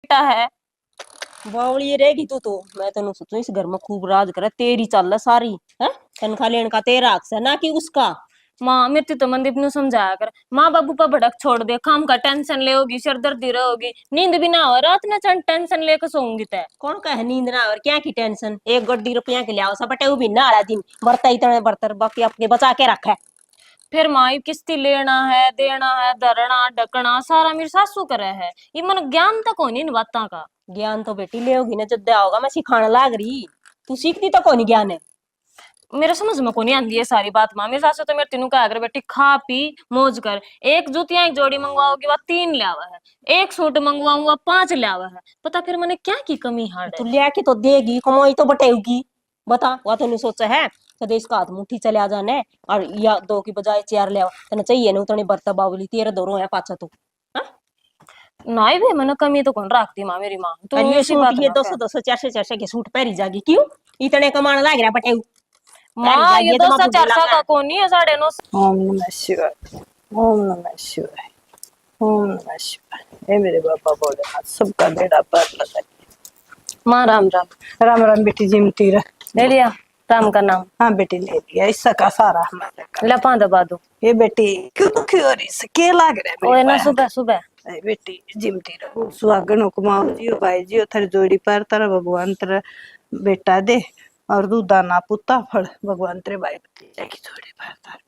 बेटा है। बावली रहेगी तू तो मैं तेन सोचू इस घर में खूब राज करे तेरी चल सारी है। तनखा लेने का तेरा हक है ना कि उसका। माँ मेरे तो मनदीप नु समझाया कर, माँ बाबू पर भड़क छोड़ दे, काम का टेंशन ले होगी, सिरदर्दी रहोगी, नींद भी ना हो, रात में टेंशन लेकर सोऊंगी तय। कौन का है नींद ना और क्या की टेंशन। एक गड्डी रुपया के लिया सपटे भी ना आला दिन बरता इतने बर्तर बाकी अपने बचा के रखा है। फिर माँ ये किस्ती लेना है, देना है, धरना ढकना सारा मेरी सासू करे है। ये मन ज्ञान तक होनी इन बातों का। ज्ञान तो बेटी ले होगी ना जब होगा मैं सिखाने लाग रही। तू सीखती तो कौन ज्ञान है। मेरे समझ में को नहीं आती है सारी बात माँ। मेरी सासू तो मेरे तीनों का अगर बेटी खा पी मौज कर, एक जूतियां एक जोड़ी मंगवाओगी वह 3 ले आवा है, एक सूट मंगवाऊंगा 5 ले आवा है। पता फिर मैंने क्या की कमी हाड़ तू है। लिया के तो देगी कमाई तो बटेगी। बता वह तो नहीं सोचा है कदे इसका हाथ मुट्ठी चले आ जाने और या दो की बजाय 4 ले आओ तेने चाहिए ना उतने बर्ता बावली तेरे दोनों है पाछा तो। हाँ? नहीं भी मैंने कमी तो कौन रखती माँ मेरी माँ, और तू ये ऐसी सूट बात ये ना कह। 200 400 के सूट पहरी जागी क्यों इतने कमाने लाग रहा बटेऊ। पहरी माँ ये जागी तो 200 बुढ़े 400 लगा। का कौन नहीं है, 950। ओम नमः शिवाय। ओम नमः शिवाय। ओम नमः शिवाय। हे मेरे बाबा भोलेनाथ सबका बेड़ा पार लगा। माँ राम राम। राम राम बेटी जिमती रह। ले लिया राम का नाम। हाँ बेटी ले लिया इसका का सारा हमारे का। लपा दबा दो। ये बेटी क्यों दुखी हो रही है क्या लाग रहा है ओए मेरे ना पास। सुबह सुबह। अरे बेटी जिमती रहो सुहागन कुमाओ जियो भाई जियो थारी जोड़ी पार तारा भगवान तेरा बेटा दे और तू दाना पुता फल भगवान तेरे भाई भतीजा की जोड़ी पार तार।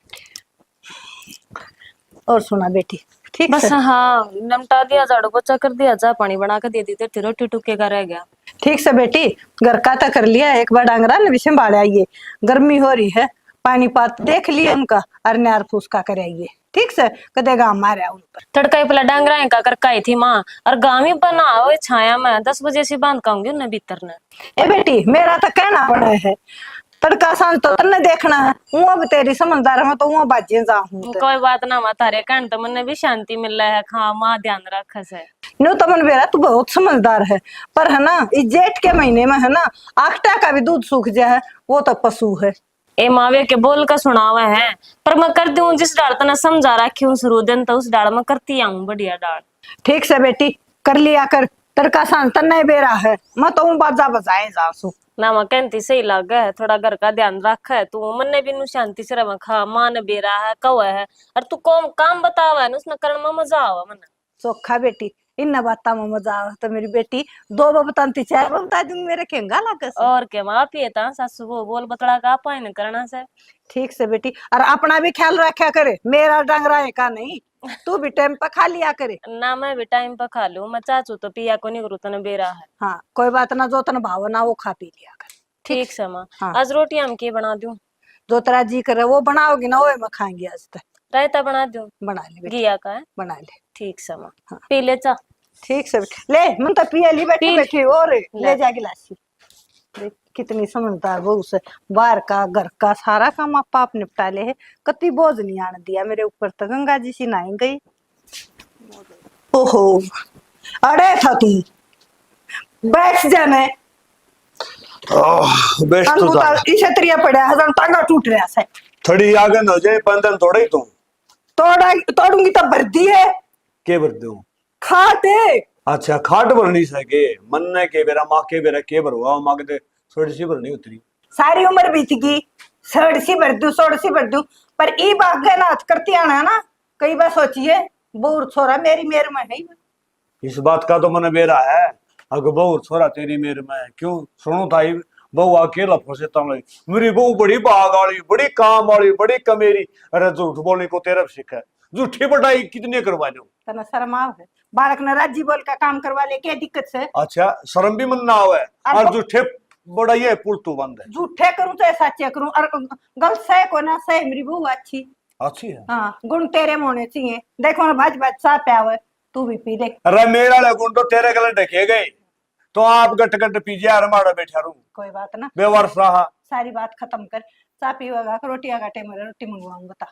और सुना बेटी ठीक बस से। हाँ नमटा दिया, झाड़ू पोछा कर दिया, चाय पानी बना कर दे दी, तेरे रोटी टुके का रह गया। ठीक से बेटी घर का तो कर लिया एक बार डांगरा ने भी संभाल आइए गर्मी हो रही है पानी पात देख लिया उनका और न्यार फूस का कर आइए ठीक से कदे गाँव मारे उन पर। तड़का ही पला डांगरा का कर काई थी माँ, और गाँव ही बना हुए छाया में 10 बजे से बांध काऊंगी उन्हें भीतर ने। ए बेटी मेरा तो कहना पड़ा है तड़का सांझ तो तन्ने देखना है वो अब तेरी समझदार है तो वो बाजे जाऊं कोई बात ना माँ, तारे कहने तो मन भी शांति मिल रहा है, खा माँ ध्यान रखा से। नो तो मन बेरा तू बहुत समझदार है पर है ना इस जेठ के महीने में है ना आखटा का भी दूध सूख जाए वो तो पशु है। ए मावे के बोल का सुनावा है, पर मैं कर दूं जिस डाल तना समझा रखी हूँ शुरू दिन तो उस डाल में करती आऊं बढ़िया डाल। ठीक से बेटी कर लिया कर तड़का सांझ तन्ने बेरा है मैं तो बाजा बजाए जासू ना मैं कहती सही लग है, थोड़ा घर का ध्यान रखा है तू, मन ने भी नु शांति से रवा, खा माँ ने बेरा है कौ है, और तू कौन काम बतावा है उसने करने में मजा आवा मन। चोखा बेटी इन बाता में मजा आवा तो मेरी बेटी 2 बताती 4 बता दूंगी मेरे केंगा लागस। और क्या माँ पिए था सासू वो बोल बतड़ा का पाए न करना से। ठीक से बेटी और अपना भी ख्याल रखा करे मेरा डंगरा है का नहीं तू भी टाइम पर खा लिया करे। ना मैं भी टाइम पर खा लूं, मैं चाचू तो पिया को नहीं करू तने बेरा है। हाँ कोई बात ना जो तन भाव ना वो खा पी लिया कर। ठीक से माँ। हाँ आज रोटी हम की बना दूं। जो तेरा जी करे वो बनाओगी ना वो मैं खाएंगी आज तक। रायता बना दूं। बना ले बेटी घिया का है। बना ले। ठीक से माँ। हाँ पी ले चा। ठीक से बेटी ले मन तो पिया ली बैठी पी बैठी और ले। ले जा गिलासी। देख कितनी समझदार बहू से बाहर का घर का सारा काम आप आप निपटा ले है कति बोझ नहीं आने दिया मेरे ऊपर तो गंगा जी सी नहाई गई। ओहो अरे था तू बैठ जाने बेस्ट तो था इसे त्रिया पड़ा है टांगा टूट रहा है थोड़ी आगन हो जाए पंदन थोड़ा ही तू तोड़ा तोड़ूंगी तो भरती है के भर दूं। खाते। अच्छा खाट भर नहीं सके मन ने के बेरा माँ के बेरा के भरवा मांगते थोड़ी सी भर नहीं उतरी सारी उम्र बीत गई सड़ सी भर दू सोड़ सी भर दू पर ई बागे नाथ करती आना ना कई बार सोचिए बूढ़ छोरा मेरी मेर में है इस बात का तो मन बेरा है अगर बहू छोरा तेरी मेरे में क्यों सुनो था बहू अकेला फंसे तम मेरी बहू बड़ी भाग वाली बड़ी काम वाली बड़ी कमेरी। अरे झूठ बोलने को तेरा सीखा है झूठी बढ़ाई कितने करवा दो तना शर्माव है बालक ने राजी बोल का काम करवा ले क्या दिक्कत से। अच्छा शर्म भी मन ना आवे और झूठे बड़ा ये पुल तो बंद है झूठे करूं तो सच्चे करूं और गलत सह को ना सह मेरी बहू अच्छी अच्छी है। हाँ गुण तेरे में होने चाहिए देखो ना भाज भाज सा प्यावे तू भी पी देख। अरे मेरा लगुन तो तेरे गले ढके गए तो आप गट गट पीजिए और माड़ा बैठा रू कोई बात ना बेवर्ष रहा सारी बात खत्म कर चा पीवेगा रोटी आगाटे में रोटी मंगवाऊंगा बता।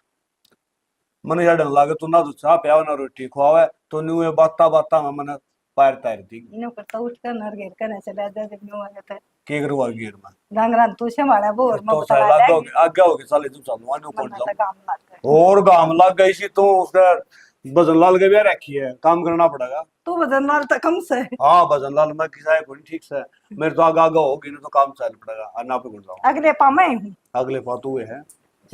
मन यार डर लागे तू ना तो चाह प्याव ना रोटी खुआवे तो न्यू ये बाता बाता में मन पैर तैर दी इनो करता उठ कर नर घेर कर ऐसे बैठ जा जब न्यू आ जाता है के करवा गिर में डांगरा तू से मारा बोर तो साला तो आगे हो के साले तू चालू आने कौन मरना जाऊं काम लग गया और गाम लग गई सी तू उसका भजन लाल के भी रखी है, काम करना पड़ेगा। तू बदन लाल तो कम से हाँ भजन लाल मैं किसा है कोई ठीक से, मेरे तो आगे आगे होगी ना तो काम चल पड़ेगा, और ना पे गुड़ जाऊँ अगले पा मैं हूँ। अगले फातू है।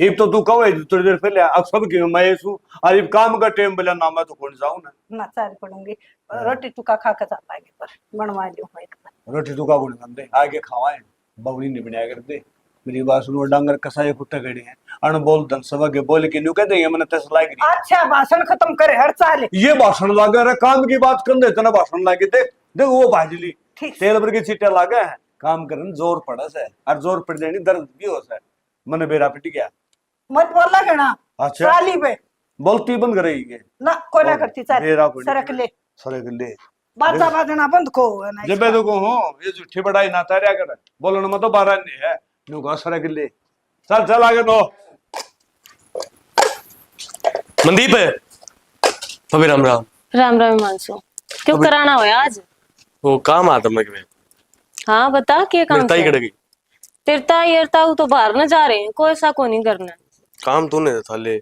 इब तो तू कहो थोड़ी देर पहले अब सब की मैं सू, और इब काम का टाइम बोला ना मैं तो कौन जाऊँ ना। ना चाल पड़ूंगी रोटी टुका खा के जाता है पर बनवा लियो मैं एक बार। रोटी तू का गुण दे आगे खावाए, बवनी नहीं बनाया करते। मेरी बात सुनो, डांगर कसाई कुत्ते गड़े हैं, अन बोल धन सब के बोले कि न्यू कह देंगे मैंने तस लाइक नहीं। अच्छा भाषण खत्म करे हर चाल ये भाषण लागे, अरे काम की बात कर दे तना भाषण लागे, देख देख वो भाजली ठीक। तेल भर की सीटें लागे हैं, काम करने जोर पड़ा से, और जोर पड़ जानी दर्द भी हो से, मैंने बेरा पिट गया। मत बोला गणा अच्छा चाली पे बोलती बंद करेगी ना कोई ना करती चाल बेरा पिट सरक ले सरक ले बाजा बाजना बंद को है ना जब मैं तो कहूँ ये झूठी बड़ाई ना तारिया कर, बोलने में तो 12 नहीं है, न्यू का सरक ले, चल चल आगे नो। मनदीप है भाभी, राम राम। राम राम हिमांशु, क्यों कराना हो आज? वो काम आता मैं में हाँ बता, क्या काम मिलता ही है? कड़गी तिरता येरता तो बाहर न जा रहे हैं, कोई ऐसा को नहीं करना। काम तूने थाले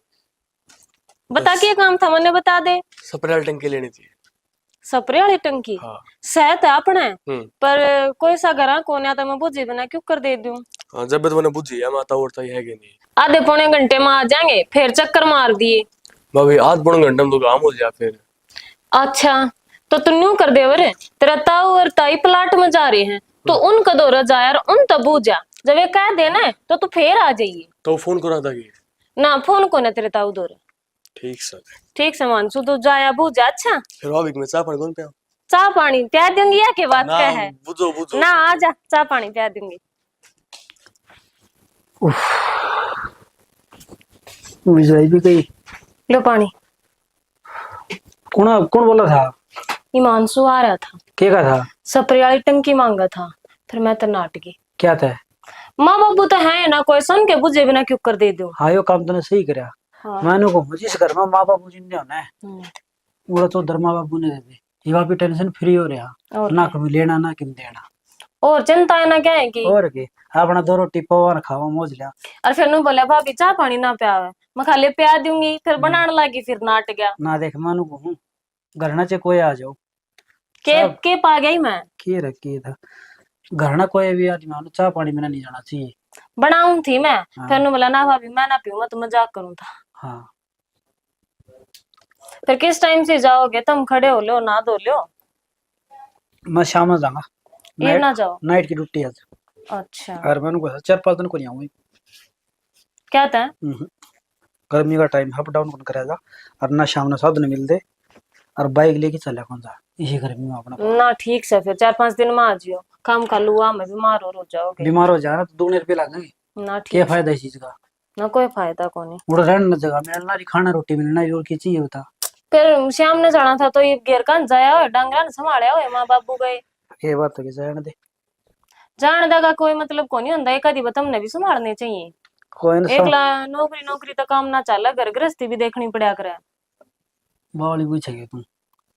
बता क्या काम था, मैंने बता दे। स्प्रे टंकी लेनी थी। स्प्रे वाली टंकी? हाँ सहत है अपने, हम्म। पर कोई सा घर कोने आता मैं बुझी बना क्यों कर दे दूं। हाँ जब मैंने बुझी है माता उड़ता ही है कि नहीं। आधे पौने घंटे में आ जाएंगे, फिर चक्कर मार दिए। भाभी आध पौने घंटे में तो काम हो जाए फिर। अच्छा तो तू न्यू कर दे रे, तेरा ताऊ और ताई प्लाट में जा रहे हैं तो उनका दौरा जाया और उन तब जा, जब ये कह देना तो तू फिर आ जाइए तो फोन करा था कि ना, फोन को ना तेरे ताऊ दौरा। ठीक सर। ठीक से मानसू तू जाया बुझा। अच्छा फिर भाभी में चाह पड़ कौन पे चाह पानी प्या दूंगी या के बात ना क्या है? बुझो बुझो ना आ जा, चाह पानी प्या दूंगी। विजय भी गई। लो पानी। कौन कौन बोला था? हिमांशु आ रहा था, क्या का था? स्प्रे वाली टंकी मांगा था, फिर मैं तो नाट गई। क्या था? माँ बाबू तो है ना, कोई सुन के बुझे बिना क्यों कर दे दो। हाँ यो काम तूने सही करया। हाँ। मैंने को जिस घर में माँ बापू जिंदे होना है वो तो धर्मा बाबू ने दे दे, ये वहाँ पे टेंशन फ्री हो रहा, और ना कभी लेना ना किम देना। और चिंता है ना क्या है की। और के अपना 2 रोटी पवा खावा मौज लिया। और फिर नु बोला भाभी चाह पानी ना प्यावे, मैं खाली प्या दूंगी, फिर बनाने लगी, फिर नाट गया। ना देख मानू को हूँ घर ना चे कोई आ जाओ के पा गई मैं। के रखी था घर ना कोई भी आदमी मानो चाह पानी में नहीं जाना चाहिए। बनाऊं थी मैं, हाँ। फिर नु बोला ना भाभी मैं ना पीऊं, मैं तो मजाक करूं था। हाँ फिर किस टाइम से जाओगे तुम? खड़े हो लो, ना धो लो। मैं शाम में जाऊंगा, ये ना जाओ। नाइट की ड्यूटी आज। अच्छा और मैंने को 4-5 दिन को नहीं आऊंगी। क्या था? गर्मी का टाइम अप डाउन कौन करेगा, और ना शाम ने साधन मिल दे और बाइक लेके चले कौन सा इसी गर्मी में अपना। ना ठीक से फिर 4-5 दिन में आ जियो, काम कर लुआ में बीमार हो जाओगे। बीमार हो जाना तो 2 रुपये लगेंगे, ना क्या ठीक, फायदा इस चीज का? ना कोई फायदा को नहीं। उड़ रहने जगह मिलना खाना रोटी मिलना और की चाहिए होता। फिर श्याम ने जाना था तो ये घेर कान जाया हो, डंगरा ने संभालिया हो, माँ बाबू गए। ये बात है कि जाने दे, जान देगा कोई मतलब को नहीं होता, एक आधी बात हमने भी संभालने चाहिए। कोई ना एकला नौकरी तो काम ना चला, घर गृहस्थी भी देखनी पड़ा करे। बावली पूछेगी तुम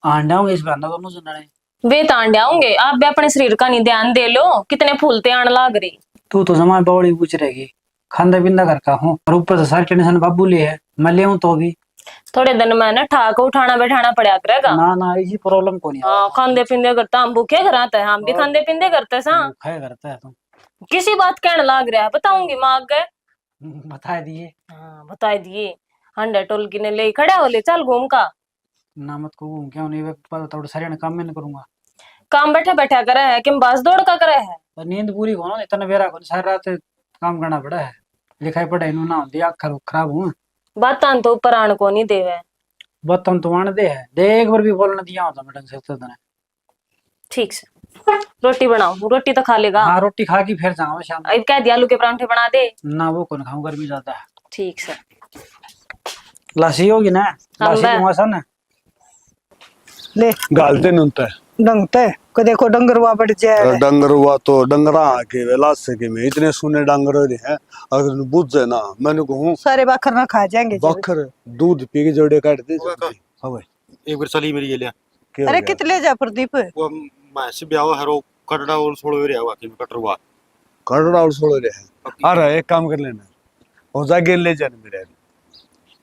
अंडा होंगे इस बंदा दोनों सुनने। वे तांडे आऊंगे, आप भी अपने शरीर का नहीं ध्यान दे लो, कितने फूलते आने लाग रही। तू तो जमा बावली पूछ रहेगी, खांदा पिंदा घर का हूँ और ऊपर से सारी टेंशन बाबू ले है, मैं ले हूँ तो भी थोड़े दिन में ना ठाक उठाना बैठाना पड़ा करेगा। ना ना इसी प्रॉब्लम को नहीं। हाँ खांदे पींदे करता, हम भूखे कराते हैं, हम भी खांदे पींदे करते सा। खाया करता है तुम। किसी बात कहने लाग रहा है, बताऊंगी माँ आगे। बता दिए हाँ बता दिए। हंडे टोलकी ने ले खड़ा हो ले, चल घूम का। ना मत को क्यों नहीं पता थोड़ा सारे काम में करूंगा। काम बैठा बैठा करे है कि बस दौड़ का करे है। पर नींद पूरी हो ना इतना बेरा को सारी रात काम करना पड़ा है, लिखाई पढ़ाई ना होती आँख खराब हूँ। बात तो ऊपर आने को नहीं देवे। बतन तो आने दे है, दे एक बार भी बोलना दिया होता मैं ढंग से तो तने। ठीक से रोटी बनाओ, रोटी तो खा लेगा। हाँ रोटी खा के फिर जाऊंगा शाम अब कह दिया आलू के परांठे बना दे। ना वो कौन खाऊं, गर्मी ज्यादा है। ठीक से लस्सी होगी ना, लस्सी बे। दूंगा सन। ले गालते नुनते डंगते को देखो डंगरवा बढ़ जाए। डंगर हुआ तो डंगरा के वेला से के में इतने सुने डंगर हैं, अगर बुझ जाए ना मैंने कहूँ सारे बाखर ना खा जाएंगे जब। बखर दूध पी के जोड़े काट दे। हाँ भाई एक बार चली मेरी ये लिया क्या हो अरे गया? कितने जा प्रदीप वो मैं से ब्याह हरो कटड़ा और छोड़ो रे हुआ कि कटरवा करोड़ा और सोलह रहे हैं। अरे एक काम कर लेना, हो जा गेल ले जाने मेरे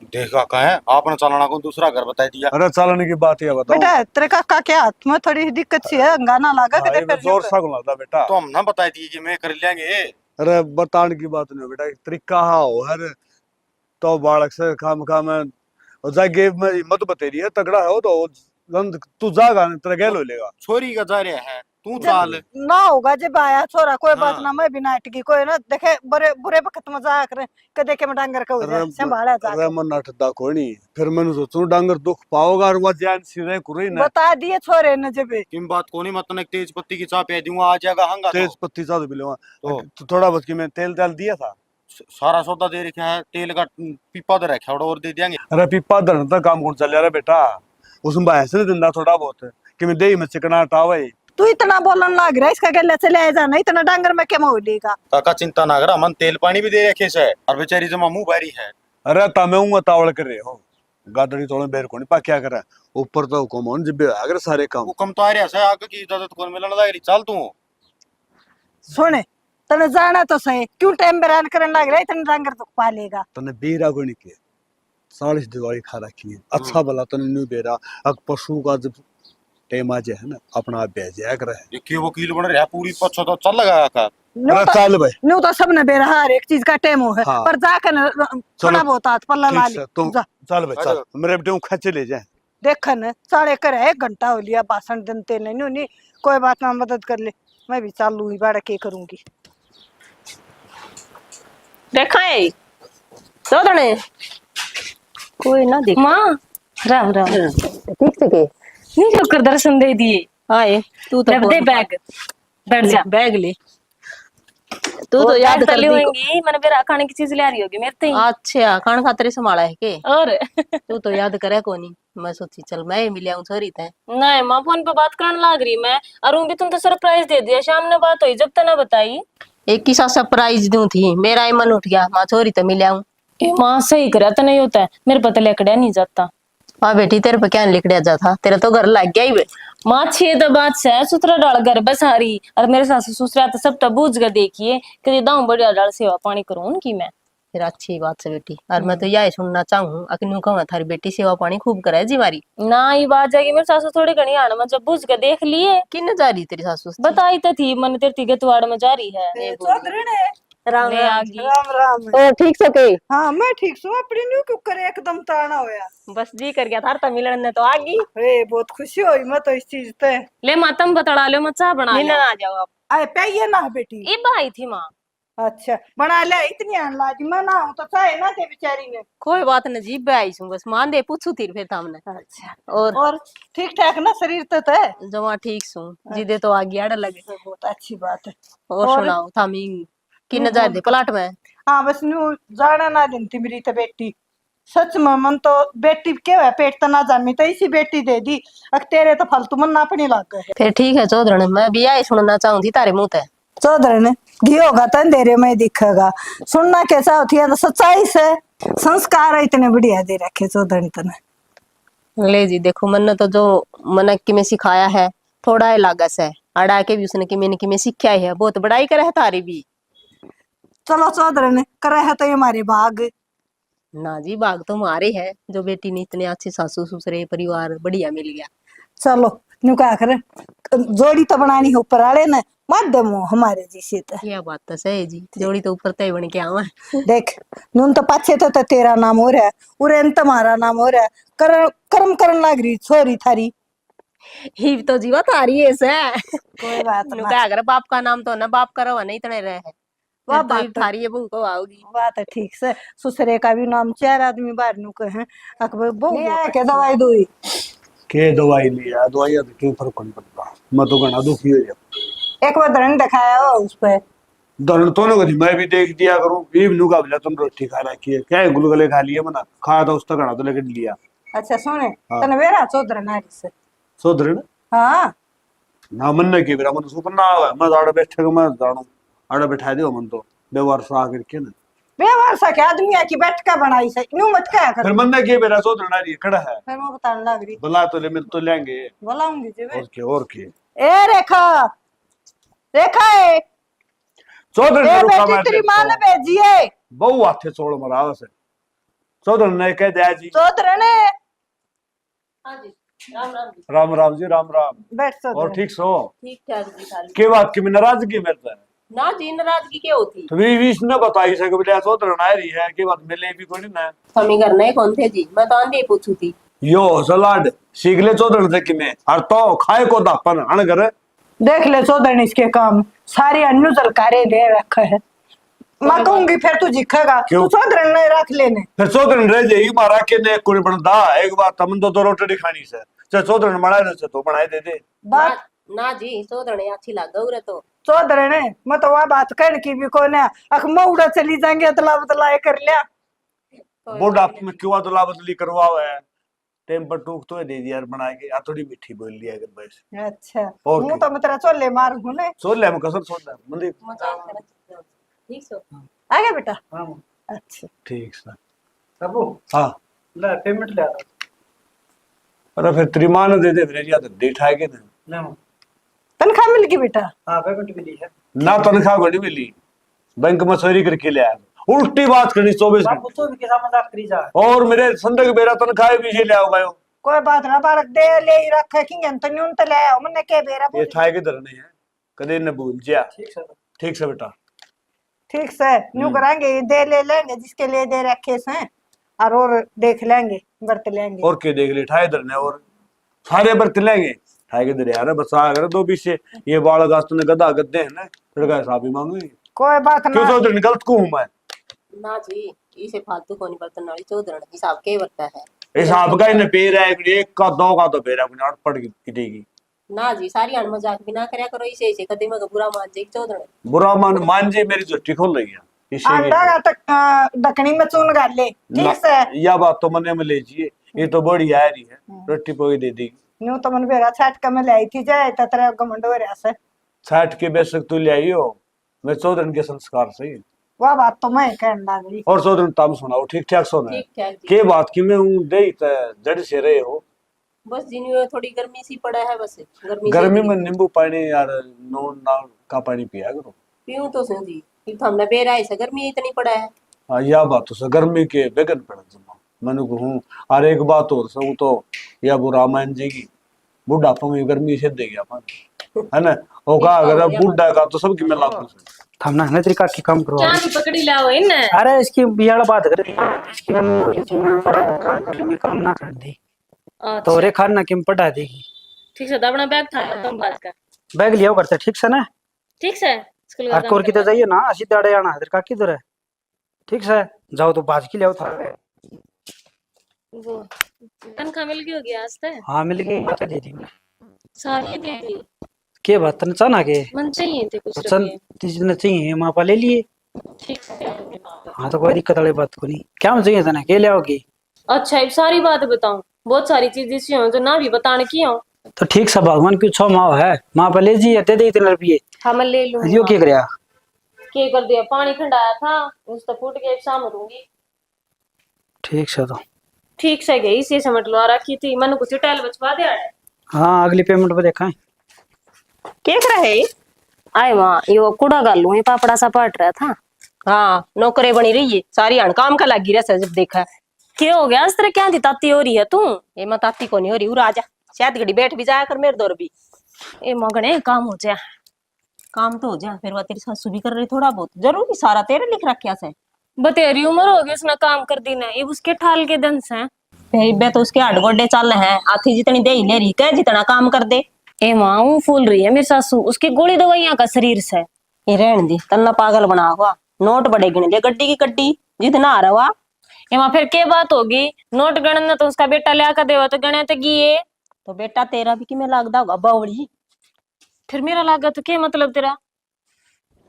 देखा का है आपने चलाना को दूसरा घर बता दिया। अरे चलने की बात है बताओ। बेटा तेरे काका के हाथ में थोड़ी दिक्कत सी है, गाना लगा हाँ, के ये जोर सा लगता बेटा। तो हम ना बताई थी कि मैं कर लेंगे। अरे बताने की बात नहीं बेटा, एक तरीका हो हर तो बालक से काम काम है और जाके मत बतेरी है तगड़ा है वो तो तू जागा नहीं तेरा गैल हो लेगा। छोरी का जा रहा है तू चाल। ना होगा जब आया छोरा कोई बात हाँ। ना, मैं भी नाटकी कोई ना देखे बुरे बुरे वक्त में जाया करे के देखे मैं डांगर का हो जाए संभाला जा अरे मन नटदा कोई नहीं, फिर मैंने सोचू डांगर दुख पाओगा और वो जान सीधे कुरी ना। बता दिए छोरे ने जब किम बात को नहीं मतलब एक तेज पत्ती की चाय पे दूंगा आ जाएगा हंगा तो। तेज पत्ती सा भी लेवा तो तो थोड़ा बहुत की मैं तेल डाल दिया था। सारा सौदा दे रखा है, तेल का पीपा दे रखा है और दे देंगे। अरे पीपा धरन तक काम कौन चल रहा बेटा, उसमें भैंस ने दिंदा थोड़ा बहुत कि मैं दही में चिकना हटावे। तू इतना बोलन लग रहा है, इसका गले चले आए जाना इतना डांगर में क्या हो लेगा। काका चिंता ना करा, मन तेल पानी भी दे रखे से और बेचारी जमा मुंह बारी है। अरे तमे हूँ तावड़ कर रहे हो गादड़ी तोड़े बेर को नहीं पा क्या करे ऊपर तो हुक्म होन जिब्बे अगर सारे काम हुक्म तो आ रहा है आगे की इजाजत कौन मिलने लग रही चल तू। सुने तने जाना तो सही, क्यों टाइम बेरान करने लग रहा है, इतना डांगर तो पालेगा। तने बेरा को नहीं किया 40 दिवाली खा रखी है अच्छा भला तने नहीं बेरा। अब पशु का जब टाइम आ जाए ना अपना आप भेजा कर ये क्यों वकील बन रहा है पूरी पछो तो चल लगा का। अरे चल भाई न्यू तो सबने बेरा हर एक चीज का टाइम है, हाँ। पर जाकर थोड़ा बहुत हाथ पल्ला ला ठीक ली है तुम जा। चल भाई चल मेरे बेटे को खच्चे ले जाए। देखन साढ़े कर 1 घंटा हो लिया भाषण देते नहीं कोई बात ना मदद कर ले, मैं भी चालू ही बाड़ा के करूंगी। देखा है तो तने कोई ना देख माँ राम राम। ठीक से के नहीं होकर दर्शन दे दिए। आए तू तो रख दे बैग, बैठ जा। बैग ले तू तो याद कर तली दी होंगी मैंने बेरा खाने की चीज ले आ रही होगी मेरे ते ही। अच्छा खान खातिर संभाला है के और तू तो याद करे कोनी, मैं सोची चल मैं ही मिल आऊं छोरी ते। नहीं माँ फोन पे बात करने लग रही मैं और भी तुम तो सरप्राइज दे दिया शाम ने बात हुई जब तक ना बताई। एक ही सा सरप्राइज दूं थी मेरा ही मन उठ गया मां छोरी तो मिल आऊं। ए माँ सही करा तो नहीं होता है मेरे पता लेकड़ा नहीं जाता। हाँ बेटी तेरे पे क्या लिखड़िया जाता, तेरा तो घर लग गया ही बे। माँ छे तो बात से सुतरा डाल घर बसारी और मेरे सास ससुरा तो सब तो बूझ कर देखिए कि दाऊ बढ़िया डाल सेवा पानी करूँ उनकी मैं। फिर अच्छी बात से बेटी, और मैं तो यही सुनना चाहूँ अकनू कहूँ थारी बेटी सेवा पानी खूब करे जी मारी। ना ये बात जाएगी मेरे सासू थोड़ी घनी आना मैं जब बूझ कर देख लिए किन जा रही तेरी सासू? बताई तो थी मन तेरी गतवाड़ में जा रही है। राम ले आगी। राम राम। ओ ठीक सके हाँ मैं ठीक हूँ, अपनी न्यू क्यों करे एकदम ताना होया। बस जी कर गया थार तो मिलन ने तो आगी। अरे बहुत खुशी हुई मैं तो इस चीज पे। ले मातम बतड़ा लो मत चाह बना नींद लो। ना आ जाओ आप। आए पे ना बेटी। ये भाई थी माँ। अच्छा बना ले, इतनी आन लाजी मैं ना हूं तो चाहे ना थे बेचारी ने। कोई बात न जी आई हूँ बस मान दे पूछू तीर फिर थामने। अच्छा और ठीक ठाक ना शरीर तो है? जमा ठीक सू जिदे तो आगे आड़ लगे। बहुत अच्छी बात है। और सुनाओ थामी कि नजर दे प्लाट में। हाँ बस न्यू जाना ना देती मेरी तो बेटी, सच में मन तो बेटी क्या है पेट तो ना जामी तो इसी बेटी दे दी, अक तेरे तो फालतू मन ना अपनी लाग गए। फिर ठीक है चौधरी मैं भी आई सुनना चाहूँ थी तारे मुंह ते। चौधरी ने घी होगा तो अंधेरे में दिखेगा, सुनना कैसा होती है तो सच्चाई से। संस्कार इतने बढ़िया दे रखे चौधरी तने। ले जी देखो मन तो जो मन की में सिखाया है थोड़ा ही लागस है, अड़ा के भी उसने कि में सीखा है, बहुत बड़ाई करे है तारी भी। चलो चौधरी ने करे है तो ये हमारे भाग। ना जी बाग तो मारे है जो बेटी ने इतने अच्छे सासू ससुरे परिवार बढ़िया मिल गया। चलो न्यू क्या करे, जोड़ी तो बनानी है ऊपर वाले ने माध्यम हो हमारे जैसे तो। यह बात तो सही जी, जोड़ी तो ऊपर तय बन के आवा। देख नून तो पाछे तो तेरा नाम हो रहा है, उरेन तुम्हारा नाम हो रहा है, कर्म करन लग रही छोरी थारी। ही तो जीवा तारी है से कोई बात नु ना। क्या अगर बाप का नाम तो ना बाप करो नहीं इतने रहे है वाह तो बात थारी ये बहू को आओगी। बात है ठीक से, ससुरे का भी नाम 4 आदमी बाहर नु कहे अकबर बहु के दवाई दुई के दवाई लिया दवाई अब क्यों फर्क नहीं पड़ता, मैं तो घना दुखी हो गया। एक बार धरण दिखाया हो उस पे दर्द तो ना कभी मैं भी देख दिया करूं इवनू का बोला तुम रोटी खा रखी है क्या है गुलगुले खा लिए मना खाया था उसका घना तो लेके लिया। अच्छा सुने हाँ। तने वेरा चौधरी नारी से। सोधरे ना हाँ ना मन ने के मेरा मन सुपर ना आवे मैं आड़े बैठे को मैं जानू आड़े बैठा दियो मन तो बेवार सा करके ना व्यवहार सा क्या आदमी की बैठका बनाई से न्यू मत क्या कर। फिर मन ने के मेरा सोधरे ना रही खड़ा है फिर मैं बताने लग रही बुला तो ले मिल तो लेंगे बुलाऊंगी जी और के ए रेखा रेखा है सोधरे ए ने रुका बेटी मैं तेरी मां ने भेजी है। बहु हाथे छोड़ मरावा से चौधरी ने कह दिया जी। चौधरी ने हाँ जी, राम राम जी। राम राम जी, राम राम। बैठ और चौधरी। ठीक सो? ठीक ठाक जी सारी। के बात की नाराजगी मेरे से? ना जी, नाराजगी क्या होती? तो भी इसने बताई सके बोले चौधरी आ रही है के बात मिले भी कोई ना। हमें करना है कौन थे जी, मैं तो आंधी पूछू थी। यो सलाड सीख ले चौधरी से कि मैं हर तो खाए को दापन हण करे। देख ले चौधरी इसके काम सारी अन्नू जलकारे दे रखा है। मैं कहूंगी फिर तू जीखेगा, क्यों? तू चौधरी ने रख लेने। फिर चौधरी रह जाएगी मारा के ने कोई बनदा एक बात तमन तो रोटी खानी से चाहे चौधरी बनाए से तो बनाए दे दे। बात ना जी, सोदने अच्छी लग गई तो। चौधरी ने मैं तो वह बात कहने की भी कोने अख मऊड़ा चली जाएंगे अतला बतला कर लिया। बूढ़ा में क्यों अदला बदली करवाओ है? टेम पर टूक तो दे दिया यार बना के आ थोड़ी मीठी बोल लिया अगर बस। अच्छा और मुंह क्या? तो मैं तेरा चोले मार हूं ने। सोच ले हम कसर सोच ले मंदिर। मजाक करना ठीक सो। आ गया बेटा। हाँ अच्छा ठीक सर। सबू हाँ ले पेमेंट ले आ रहा अरे फिर त्रिमान दे दे फिर या तो दे ठाए के ना ले तनख्वाह मिल गई बेटा। हाँ पेमेंट मिली है ना तनख्वाह को नहीं मिली बैंक में चोरी करके ले आया उल्टी बात करनी 24 बापू घंटे तो भी कैसा मजाक करी जा और मेरे संदक बेरा तनख्वाह भी ले आओ गयो कोई बात ना बारक दे ले ही रखे कि तो न्यून तो ले आओ मैंने के बेरा ये ठाए के धरने हैं कदे न भूल जा। ठीक सर ठीक से बेटा। ठीक से न्यू कराएंगे दे ले लेंगे जिसके लिए दे रखे से और देख लेंगे बरत लेंगे। और के देख ले ठाए धरने और सारे बर्त लेंगे ठाए के धरे यार बसा अगर दो बीच से ये बाल गास्त ने गदा गद्दे हैं ना लड़का हिसाब ही मांगेंगे। कोई बात क्यों ना। चौधरी गलत को हूं मैं? ना जी, इसे फालतू को नहीं बर्तन वाली चौधरी हिसाब के बरता है। हिसाब का इन्हें पेड़ है एक का दो का तो पेड़ है अपने पड़ गिरेगी। ना जी, सारी अन मजाक भी ना करया करो, इसे इसे कदे में बुरा मान जे चौधरी। बुरा मान जी मेरी झुट्टी खोल रही है इसे अंडा का तक दकनी में चून गाल ले ठीक से। या बात तो मने में लीजिए ये तो बड़ी आ रही है रोटी पोई दे देगी। न्यू तो मन बेरा छाट का में लाई थी जाए तो तेरा घमंड हो रहा से। छाट के बेशक तू ले आई हो मैं चौधरी के संस्कार से वह बात तो मैं कहने लगी। और चौधरी तम सुनाओ ठीक ठाक सुना है ठीक ठाक जी। के बात की मैं हूं दे जड़ से रहे हो बस दिन में थोड़ी गर्मी सी पड़ा है, बस गर्मी से गर्मी में नींबू पानी यार नून नाल का पानी पिया करो। पीऊं तो सही जी, फिर तो हमने बेरा ऐसा गर्मी इतनी पड़ा है। हाँ या बात तो गर्मी के बेगन पड़ जमा मैंने कहूँ और एक बात और सब तो या वो रामायण जी की बुढ़ापा में गर्मी से देगी अपन है ना वो कहा अगर बुढ़ा का तो सबकी मैं लागू थमना है तरीका की काम करो क्या की पकड़ी लाओ इन अरे इसकी बियाड़ बात करे इसकी काम ना कर दे तो रे खाना किम पटा देगी। ठीक है, तो अपना बैग था तुम बात कर। बैग लिया करते ठीक से ना ठीक है, स्कूल और कोर की तो जाइए ना असी दाड़े आना है का किधर है ठीक से जाओ तो बाज की ले आओ था। वो तनख्वाह मिल गई होगी आज तक? हाँ मिल गई बता दे दी सारी दे दी। के बात तन चाना के मन चाहिए थे कुछ चल रुपए। तीन चाहिए मापा ले लिए। ठीक है। हाँ तो कोई दिक्कत वाली बात को नहीं क्या चाहिए तना के ले आओगी। अच्छा अब सारी बात बताऊं, बहुत सारी चीजें सी हो जो ना भी बताने की हो। तो ठीक से भगवान की छो माओ है माँ पे ले जी दे दे इतने रुपये हाँ मैं ले लूंगी। यो क्या करया के कर दिया, पानी ठंडाया था उस तो फूट गया, शाम दूंगी। ठीक से तो ठीक से गई इसी समझ लो, आ रखी थी मन कुछ टाइल बचवा दिया है। हाँ अगली पेमेंट पे देखा है क्या कर रहे आए वहाँ यो कूड़ा गालू ये पापड़ा सा पट रहा था। हाँ नौकरे बनी रही है सारी अण काम का लगी रहा जब देखा। क्या हो गया इस तरह, क्या थी ताती हो रही है तू? ये मैं ताती को नहीं हो रही उरा आजा शायद घड़ी बैठ भी जाया कर मेरे दौर भी। ए मगने काम हो जाए। काम तो हो जा फिर वह तेरी सासू भी कर रही थोड़ा बहुत जरूरी सारा तेरे लिख रखा से। बतेरी उम्र हो गई उसने काम कर दी ना, ये उसके ठाल के दन से। बे तो उसके हड गोडे चल है आथी जितनी दे ही ले रही कह जितना काम कर दे। ए माँ वो फूल रही है मेरी सासू, उसकी गोली दवाइयां का शरीर से। ये रहन दी तन्ना पागल बना हुआ नोट बड़े गिन ले गड्डी की गड्डी जितना आ रहा ए माँ फिर क्या बात होगी, नोट गणना तो उसका बेटा ले आकर देवा तो गणे तो गिए। तो बेटा तेरा भी कि मैं लागदा होगा बावड़ी। फिर मेरा लागा तो क्या मतलब तेरा?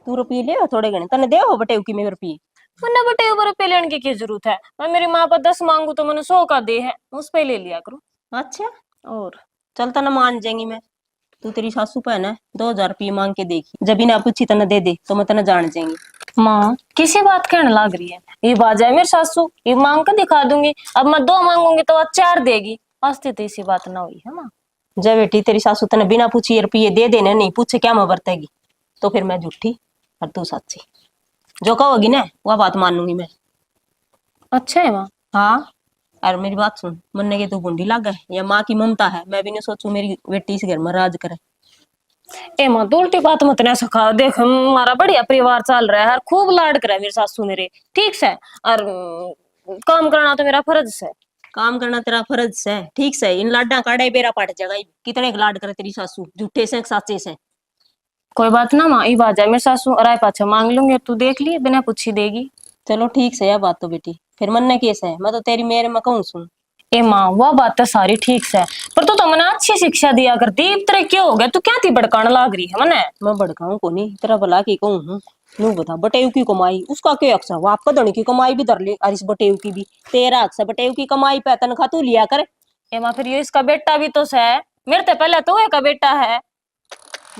तू रुपये ले थोड़े गणे तने दे हो बटे की मैं रुपये। मुन्ना बटे ऊपर पे लेने की क्या जरूरत है, मैं मेरी माँ पर 10 मांगू तो मैंने 100 का दे है, उस पे ले लिया करूँ। अच्छा और चल तना मान जाएंगी मैं। तू तेरी सासू पे ना 2000 रुपये मांग के देखी जब इन्हें पूछी तना दे दे तो मैं तना जान जाएंगी। माँ किसी बात कहने लग रही है, ये बाजा है मेरी सासू, ये मांग कर दिखा दूंगी। अब मैं 2 मांगूंगी तो वह 4 देगी, आस्ते तो इसी बात ना हुई है माँ। जब बेटी तेरी सासू तने बिना पूछी रुपये दे देने नहीं पूछे क्या मैं बरतेगी तो फिर मैं झूठी और तू सच्ची। जो कहोगी ना वह बात मानूंगी मैं। अच्छा है माँ। हाँ, और मेरी बात सुन, मन्ने के तू बूंदी लाग है या माँ की ममता है, मैं भी नहीं सोचू मेरी बेटी इस घर में राज करे। ए माँ तो उल्टी बात मत ना सखा, देख हमारा बढ़िया परिवार चल रहा है और खूब लाड करे मेरे सासू मेरे, ठीक से। और काम करना तो मेरा फर्ज है। काम करना तेरा फर्ज है, ठीक से। इन लाडा काढ़े बेरा पाट जाएगा। कितने के लाड करे तेरी सासू, झूठे से साचे से। कोई बात ना माँ, ई बात है मेरे सासू और आए पाछे मांग लूंगी और तू देख ली बिना पूछी देगी। चलो ठीक से, यह बात तो बेटी फिर मन्ने केस है, मैं तो तेरी मेरे में कहूँ सुन। ए माँ वो बात तो सारी ठीक से, पर तू तो मने अच्छी शिक्षा दिया करती, इस तरह क्यों हो गया, तू क्या थी भड़काने लाग रही है मने। मैं भड़काऊं को नहीं, तेरा भला की कहूँ हूँ। नू बता, बटेऊ की कमाई उसका क्या अक्सा, वो आपका धनी की कमाई भी धर ले और इस बटेऊ की भी। तेरा अक्सा बटेऊ की कमाई पे तनखा तू लिया कर। ए माँ फिर ये इसका बेटा भी तो है, मेरे तो पहले तो एक बेटा है।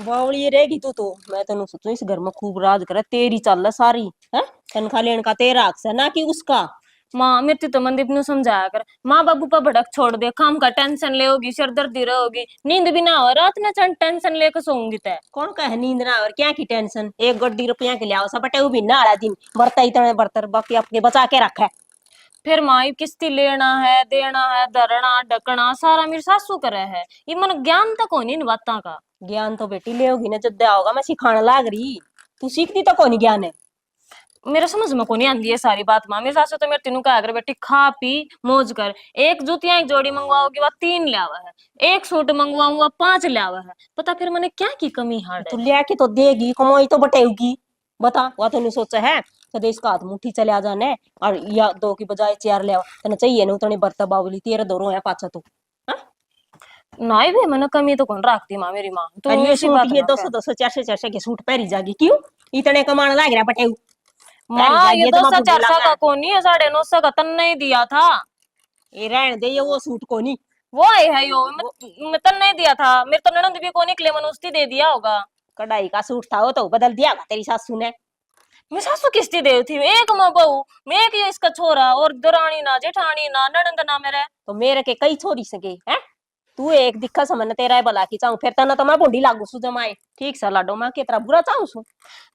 बावली रहेगी तू तो, मैं तेन सोचू इस घर में खूब राज करे, तेरी चल सारी है। तनखा लेने का तेरा अक्सा, ना कि उसका। माँ मेरे तो मनदीप नु समझाया कर, माँ बाबू पर भड़क छोड़ दे, काम का टेंशन ले होगी, सिरदर्दी रहोगी, नींद भी ना हो, रात में टेंशन लेकर सोऊंगी तय। कौन कहे नींद ना, और क्या की टेंशन, एक गड्डी रुपया के लिया सब बटे भी ना, दिन बरता इतने बर्तर बाकी अपने बचा के रखे। फिर माँ ये किस्ती लेना है, देना है, धरना ढकना सारा मेरी सासू करे है, ये मन ज्ञान तक होनी इन बातों का। ज्ञान तो बेटी ले होगी ना, जद्दा होगा मैं सिखाने लाग रही, तू सीखती तो कौन ज्ञान है। मेरे समझ में को नहीं आती है सारी बात माँ, मेरे सासू तो मेरे तीनों का अगर बेटी खा पी मौज कर, एक जूतियां एक जोड़ी मंगवाओगी वह 3 ले आवा है, एक सूट मंगवाऊंगा वह 5 ले आवा है, पता फिर मैंने क्या की कमी हार्ड तू है। लिया के तो देगी, कमाई तो बटेगी। बता, वह तूने सोचा है स्वदेश का हाथ मुट्ठी चले आ जाने, और या 2 की बजाय 4 ले आओ, तेने चाहिए ना उतने बर्ता बावली तेरे दोनों है पाछा तो। नहीं भी मैंने कमी तो कौन रखती माँ मेरी माँ, तो और ये ऐसी सूट, बात ये ना 200 200 400 400 के सूट पहरी जागी, क्यों इतने कमाने लाग रहा बटेऊ। माँ, ये तो 200 400 का कौन नहीं है, 950 का तन नहीं दिया था। ये रहने दे, ये वो सूट को नहीं। वो है यो मैं तन नहीं दिया था, मेरे तो ननद भी को निकले, मैंने उसकी दे दिया होगा। कढ़ाई का सूट था वो तो बदल दिया तेरी सासू ने। मैं सासू किस्ती दे थी, एक मैं बहू, मैं एक ये इसका छोरा, और दरानी ना जेठानी ना ननद ना मेरे। तो मेरे के कई छोरी सके हैं, तू एक दिखा समझ तेरा भला की चाहूं, फिर तना तो मैं बूढ़ी लागू सु जमाए, ठीक सा लाडो मैं केतरा बुरा चाहूं सु।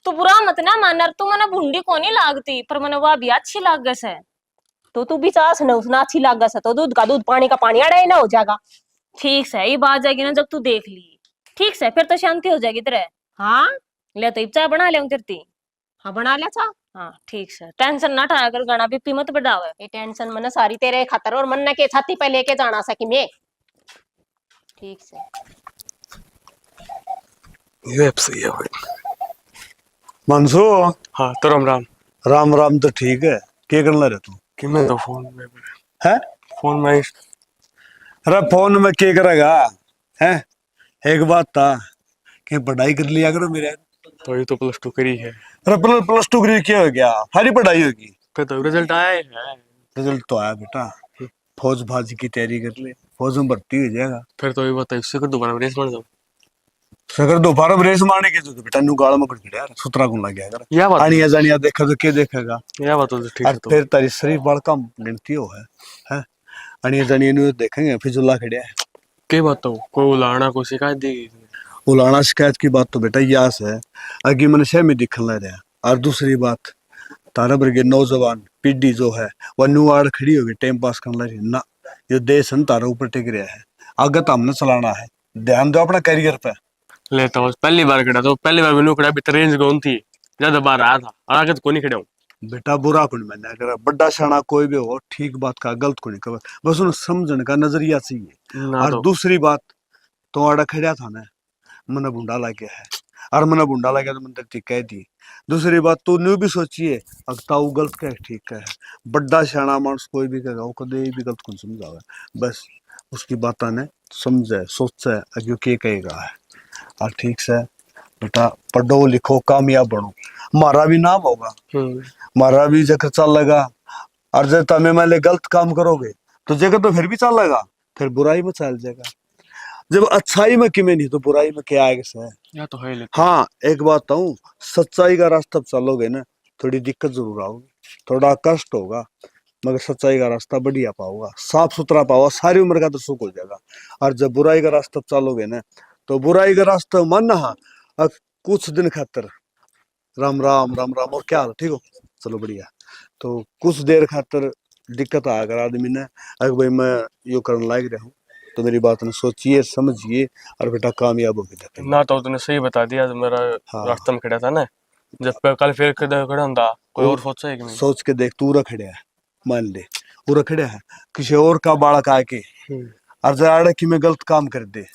तू बुरा मत ना मान, तू मैंने भूंडी को नहीं लागती, पर मैंने वह भी अच्छी लाग गस है। तो तू भी चास न उसना अच्छी लाग सा, तो दूध का दूध पानी का पानी अड़ा ही ना हो जाएगा। ठीक से ये बात जाएगी ना जब तू देख ली, ठीक से फिर तो शांति हो जाएगी तेरे। हाँ ले तो चाय बना ले तेरती। हाँ, बना लिया चा। हाँ ठीक से, टेंशन ना उठाया कर, गाना बीपी मत बढ़ावे। ये टेंशन मन सारी तेरे खातर, और मन के छाती पे लेके जाना सकी मैं, ठीक से। ये अब सही है भाई। मनसू, हाँ तो राम राम। राम राम तो ठीक है, क्या करना रे तू कि मैं तो फोन में है? फोन में अरे फोन में क्या करेगा है? एक बात था कि पढ़ाई कर लिया करो मेरे। तो ये तो +2 करी है, अरे +2 की क्या हो गया, सारी पढ़ाई होगी। फिर तो रिजल्ट आया है। रिजल्ट तो आया बेटा, फौज भाजी की तैयारी कर ले, फौज में भर्ती हो जाएगा। फिर तो ये बताइए उससे कर दोबारा रेस मार जाओ। सगर दोबारा रेस मारने के जो बेटा नु गाल में पड़ गया यार, सुतरा गुन लग गया कर। यह बात आनिया जानिया देखा तो क्या देखेगा। यह बात तो ठीक और है। तो फिर तारी शरीफ बड़ कम गिनती हो है। आनिया जानिया नु देखेंगे फिजुल्ला खड़िया है। क्या बात तो कोई उलाना कोई शिकायत देगी। उलाना शिकायत की बात तो बेटा यास है, अगी मनुष्य में दिखने लग रहा। और दूसरी बात, तारा वर्गे नौजवान पीढ़ी जो है वह नुआड़ खड़ी होगी टाइम पास करने लगी ना, ये देश न तारा ऊपर टिक रहा है, आगे तो हमने चलाना है, ध्यान दो अपना करियर पे। लेता हूँ पहली बार खड़ा, तो पहली बार मैंने खड़ा भी रेंज कौन थी, ज्यादा बार आया था और आगे तो कोई नहीं खड़ा हूँ। बेटा बुरा कुछ मैंने अगर बड़ा शाना कोई भी हो, ठीक बात का गलत को नहीं कवर, बस उन्हें समझने का नजरिया चाहिए। ना और तो दूसरी बात, तो आड़ा खड़ा था ना, मना बुंडा लग गया है, और मना बुंडा लग गया तो मन तक कह दी। दूसरी बात तू न्यू भी सोचिए, अगता वो गलत कह ठीक कह, बड़ा शाना मानस कोई भी कहेगा वो कदे भी गलत कौन समझावे, बस उसकी बात ने समझे सोचे अगे के कहेगा है। और ठीक से बेटा पढ़ो लिखो कामयाब बनो, मारा भी नाम होगा, मारा भी जगह चल लगा। और जब तमें मान ले गलत काम करोगे तो जगह तो फिर भी चल लगा, फिर बुराई में चल जाएगा। जब अच्छाई में किमें नहीं तो बुराई में क्या आएगा सर? या तो है लेकिन हाँ एक बात कहूँ, सच्चाई का रास्ता चलोगे ना, थोड़ी दिक्कत जरूर आओगी, थोड़ा कष्ट होगा, मगर सच्चाई का रास्ता बढ़िया पाओगा, साफ सुथरा पाओगा, सारी उम्र का तो सुख हो जाएगा। और जब बुराई का रास्ता चलोगे ना, तो बुराई का रास्ता मन हाँ कुछ दिन खातर राम राम राम राम और क्या हाल ठीक हो, चलो बढ़िया, तो कुछ देर खातर दिक्कत आ कर आदमी ने, अगर भाई मैं यो करने लायक रहा हूँ तो मेरी बात ने सोचिए समझिए और बेटा कामयाब होगी देखिए। ना तो तूने सही बता दिया, मेरा हाँ। रास्ते में खड़ा था ना, जब कल फिर खड़ा होता कोई और सोचा है कि नहीं? सोच के देख, तू रखड़े है, मान ले वो रखड़े है किसी और का बालक आके और जाड़े कि मैं गलत काम कर दे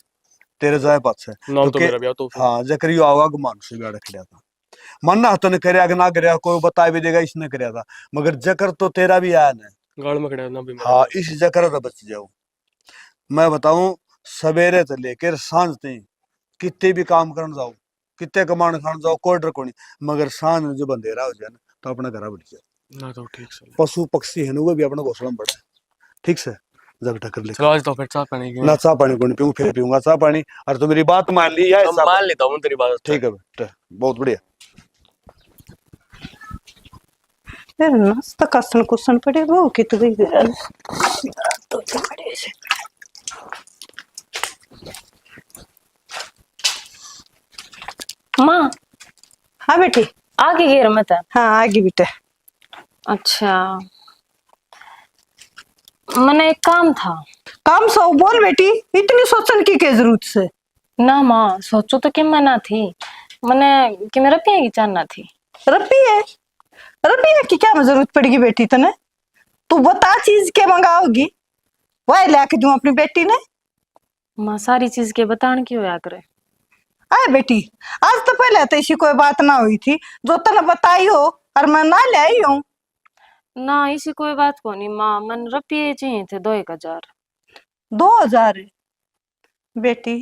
तेरे जाए पास है नाम तो मेरा भी तो हाँ जकरियो आवा गुमान से गाड़ा खड़ा था, मन्ना तो ने करया कि ना करया कोई बता भी देगा इसने करया था, मगर जकर तो तेरा भी आया ना। गाड़ में खड़ा ना भी मेरा हाँ इस जकर तो बच जाओ। मैं बताऊं सवेरे से लेकर सांझ तक कितने भी काम करने जाओ, कितने कमाने खाने जाओ, कोई डर को नहीं, मगर सांझ में जो अंधेरा हो जाए ना तो अपना घर बढ़ जाए। ना तो ठीक से पशु पक्षी है ना वो भी अपना घोसला में बढ़े। ठीक से जब टक्कर ले चलो आज तो फिर चाय पानी की ना, चाह पानी को नहीं पीऊं, फिर पीऊंगा चाह पानी। और तो मेरी बात मान ली है, मैं मान लेता हूँ तेरी बात। ठीक है बेटा, बहुत बढ़िया। यार नाश्ता कसन कुसन पड़े वो कित गई यार तो पड़े से। माँ हाँ बेटी। आगे घेर मत। हाँ आगे बेटा। अच्छा मैंने एक काम था। काम सो बोल बेटी, इतनी सोचने की क्या जरूरत से? ना माँ सोचो तो कि मना थी मैंने कि मेरा पिया की जानना थी। रब्बी है, रब्बी है की क्या जरूरत पड़ेगी बेटी तने? तू बता चीज के मंगाओगी वह लेके दूं अपनी बेटी ने। माँ सारी चीज के बतान क्यों होया करे। आए बेटी आज तो पहले तो ऐसी कोई बात ना हुई थी जो तने बताई हो और मैं ना ले आई हूँ। ना इसी कोई बात को नहीं माँ, मन रुपये चाहिए थे 2-1 हजार। 2000 बेटी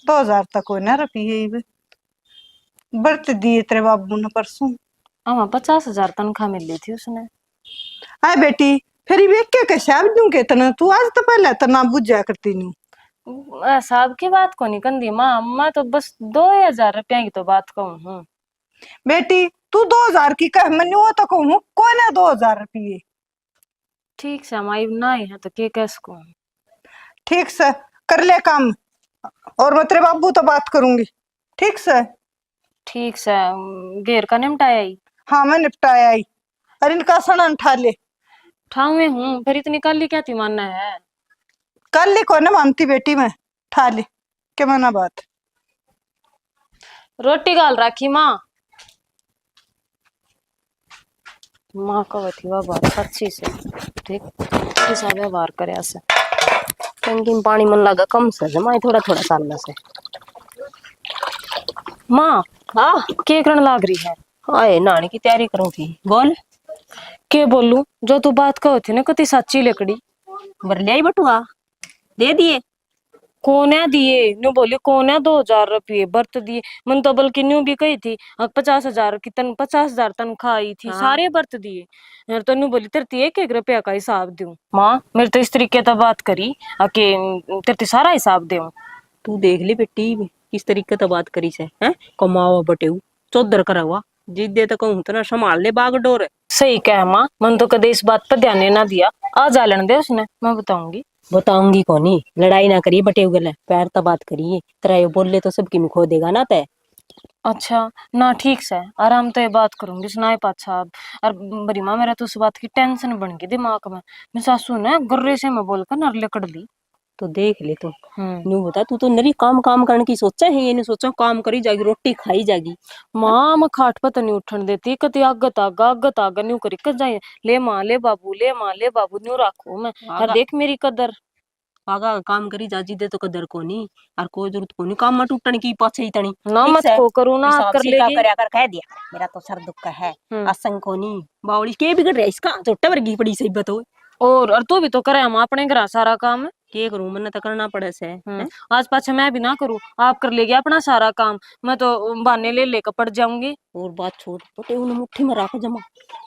2000 तक हो ना रुपये बर्त दिए तेरे बाबू ने परसों। हाँ 50,000 तनख्वाह मिल रही थी उसने। आए बेटी फिर भी एक के शाब दूं के तने तू आज तो पहले तो ना बुझा करती नहीं। साहब की बात को नहीं कंदी माँ, मैं तो बस 2,000 रुपया की तो बात कहूँ हूँ। बेटी तू 2000 की कह मैं वो तो कहूँ कोई ना 2000 रुपये। ठीक से हमारी ना ही है तो के कैसे कहूँ। ठीक से कर ले काम और मैं तेरे बाबू तो बात करूंगी। ठीक से। ठीक से घेर का निपटाया ही। हाँ मैं निपटाया ही और इनका सड़न ठा ले। ठाव में हूँ फिर इतनी काली क्या थी मानना है। कल ले को ना मानती बेटी मैं ठा ले क्या मना बात। रोटी गाल राखी माँ। माँ का थी वह बात अच्छी से ठीक ऐसा व्यवहार करे ऐसे। टंकी में पानी मन लगा कम से जमा थोड़ा थोड़ा सालना से। माँ हाँ के करण लाग रही है। आए नानी की तैयारी करूँ थी बोल। के बोलू जो तू बात कहो थी ना कति सच्ची लकड़ी। बरलियाई बटुआ दे दिए। कौन है दिए न्यू बोली कौन है 2,000 रुपये बर्त दिए। मन तो बल्कि न्यू भी कही थी 50,000 की 50,000 तनख्वाह आई थी हाँ। सारे बर्त दिए। यार तो न्यू बोली तेरे 1-1 रुपया का हिसाब दूं। माँ मेरे तो इस तरीके तो बात करी आके तेरे सारा हिसाब दूं। तू देख ले बेटी किस तरीके से बात करी से हैं कमावा बटेऊ चौधर करा हुआ जिद्दे तो कहूँ तना संभाल ले बाग डोर। सही कह माँ, मन तो कदे इस बात पर ध्यान ना दिया। आ जालन दे उसने मैं बताऊंगी। बताऊंगी कौनी लड़ाई ना करिए बटेऊ गले पैर तो बात करिए तेरा ये बोल ले तो सबकी में खो देगा ना तय। अच्छा ना ठीक से आराम तो ये बात करूंगी सुनाए पाछा अब। और बड़ी माँ मेरा तो उस बात की टेंशन बन गई दिमाग में। मैं सासू ने गुर्रे से मैं बोलकर नरले कड़ ली। तो देख ले तू न्यू बता तू तो नरी काम काम करने की सोचा है ये नहीं सोचा काम करी जाएगी रोटी खाई जाएगी। माँ मैं खाट पर तो नहीं उठन देती कति आगत आगा न्यू करी कर जाए ले माँ ले बाबू न्यू राखू मैं। और देख मेरी कदर आगा काम करी जाजी दे तो कदर कोनी और कोई जरूरत कोनी काम मत उठने की पाछे ही तनी ना मत को करू ना हिसाब कर से का लेगी। करया कर कह दिया मेरा तो सर दुख है असंग कोनी बावली के बिगड़ रहा इसका छोटा वर्गी पड़ी सही बताओ। और तू भी तो करे हम अपने घर सारा काम के करूं मैंने तो करना पड़े से आज पाछे मैं भी ना करूं आप कर लेगी अपना सारा काम मैं तो बहाने ले लेकर पड़ जाऊंगी। और बात छोड़ बटेऊ ने मुट्ठी में रख जमा।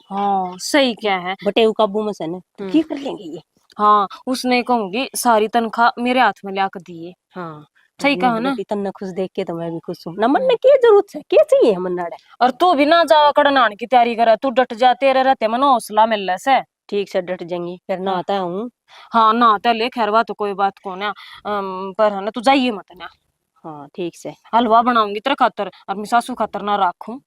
हाँ सही क्या है बटेऊ काबू में से ने की कर लेंगे ये। हाँ उसने कहूंगी सारी तनख्वाह मेरे हाथ में ला कर दिए। हाँ सही कहा ना। तन्ने खुश देख के तो मैं भी खुश हूँ ना मन ने क्या जरूरत है क्या चाहिए हम नाड़े। और तू भी ना जावा कड़नान की तैयारी करे तू डट जा तेरे रहते मन हौसला मिल से। ठीक से डट जाएंगी फिर ना आता हूँ। हाँ ना आता ले खैरवा तो कोई बात को ना पर है ना तू जाइए मत ना। हाँ ठीक से हलवा बनाऊंगी तेरे खातर और मेरी सासू खातर ना रखूं।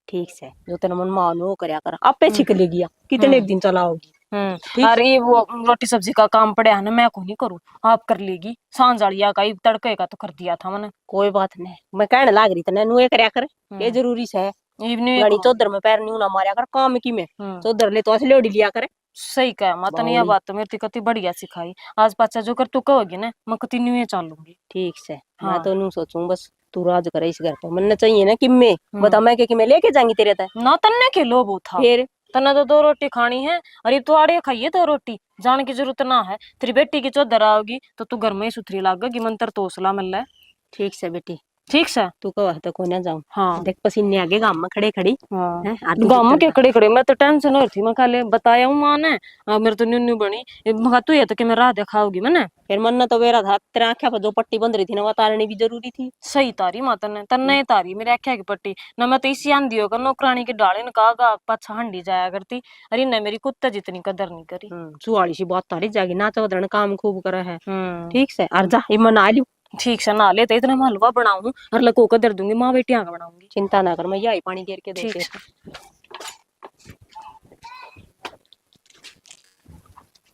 ठीक से जो तेरा मन मानो वो करया कर आपे छिक लेगी कितने दिन चलाओगी। ठीक। और ये वो रोटी सब्जी का काम पड़ा है ना, मैं को नहीं करूँ, आप कर लेगी। सांझाड़िया का ही तड़के का तो कर दिया था मैंने। कोई बात नहीं, मैं कहने लाग रही तने नुए करया कर, ये जरूरी से है। इवनिंग गणी चौधर में पैर न्यू ना मारया कर, काम की में चौधर ले तो असली ओडी लिया करे। सही कहा माता ने, यह बात तो मेरी कति बढ़िया सिखाई। आज पाचा जो कर तू कहोगी ना, मैं कति न्यू चालूंगी। ठीक से मैं हाँ। तो न्यू सोचूं बस तू राज करे इस घर पर, मन चाहिए ना कि मैं बता मैं कि मैं लेके जाऊंगी तेरे तक। ना तन्ने के लो वो था, फिर तना तो 2 रोटी खानी है, अरे तू आड़े खाइए 2 रोटी, जाने की जरूरत ना है। तेरी बेटी की चौधर आओगी तो तू घर में ही सुथरी लागेगी, मंत्र तोसला मिल है। ठीक से बेटी, ठीक से तू कह तो को ना जाऊं। हाँ। देख पसीने आगे गांव में खड़े खड़ी हाँ। हैं, आरती गाँव के करता। खड़े खड़े मैं तो टेंशन हो रही थी, मैं खाले बताया हूँ माँ ने, मेरे तो न्यू बनी, मैं तू ये तो कि मैं राह दिखाओगी मैंने। फिर मन न तो वेरा था तेरा आँखें पर जो पट्टी बंध रही थी ना, वो तारनी भी जरूरी थी। सही तारी माता ने, तन्ने ही तारी मेरे आख्या की पट्टी ना, मैं तो इसी आंधी होकर नौकरानी के डाले ने कहा पाछा हंडी जाया करती, अरे न मेरी कुत्ता जितनी कदर नहीं करी। सुवाली सी बात तारी जागी ना, चौधर काम खूब करे है। हम्म। ठीक से और जा ये मना लियो। ठीक से ना लेते इतना मैं हलवा बनाऊं और लको को दर दूंगी, माँ बेटियां का बनाऊंगी। चिंता ना कर, मैं यही पानी गिर के ठीक देते।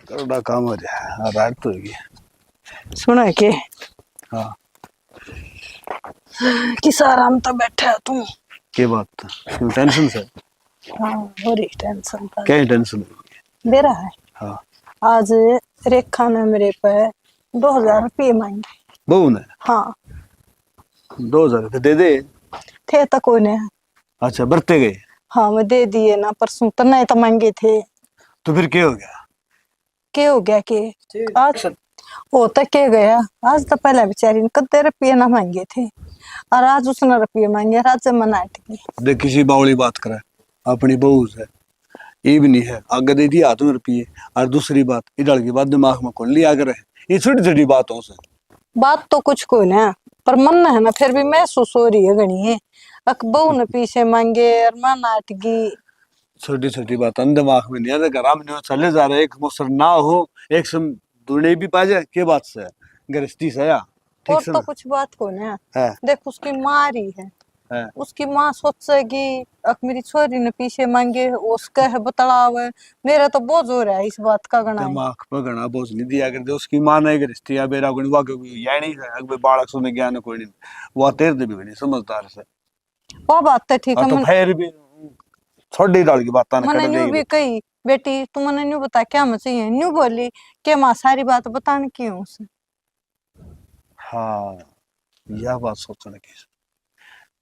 करोड़ा काम हो जाए, रात तो होगी। सुना के हाँ, किस आराम तो बैठा है तुम। के बात क्यों टेंशन से? हाँ हो रही टेंशन पर। क्या टेंशन? मेरा है हाँ, आज रेखा ने मेरे पे 2000 रुपये मांगे। बहू ने? हाँ 2000 रुपये दे दे। थे तो कोई ने। अच्छा बरते गए? हाँ मैं दे दिए ना, परसों तो नहीं तो मांगे थे। तो फिर क्या हो गया? क्या हो गया के आज वो तो क्या गया, आज तो पहले बेचारी ने कद्दे रुपये ना मांगे थे और आज उसने रुपये मांगे, आज मना अटकी। देख किसी बावली बात करे, अपनी बहू से ये भी नहीं है, आगे दे दिया हाथ में रुपये। और दूसरी बात इधर की बात दिमाग में कौन लिया करे, ये छोटी छोटी बातों से। बात तो कुछ कोई ना, पर मन है ना फिर भी महसूस हो रही है घनी है। अक बहू ने पीछे मांगे और मना अटकी। छोटी छोटी बात दिमाग में नहीं आते, घर में चले जा रहे, एक मुसर ना हो, एक सम दुने भी पा जाए, के बात से गृहस्थी से या और ठीक से तो ना कुछ बात को ना है। देख, उसकी माँ रही है, है। उसकी माँ सोचेगी अक मेरी छोरी ने पीछे मांगे, उसका है बतलाव है। मेरा तो बोझ हो रहा है इस बात का गणा। दिमाग पर घना बोझ नहीं दिया करते, उसकी मां नहीं गृहस्थी या बेरा गुण वा कोई या नहीं है, अगर बालक सुने ज्ञान कोई नहीं, वो तेर दे भी नहीं समझदार से। वो बात तो ठीक है। तो फिर भी छोड़ी डाल की बात ना मैंने कर न्यू दे। भी कही बेटी तू मैंने न्यू बता क्या मैं चाहिए, न्यू बोली के माँ सारी बात बताने की हूँ उसे। हाँ यह बात सोचने की,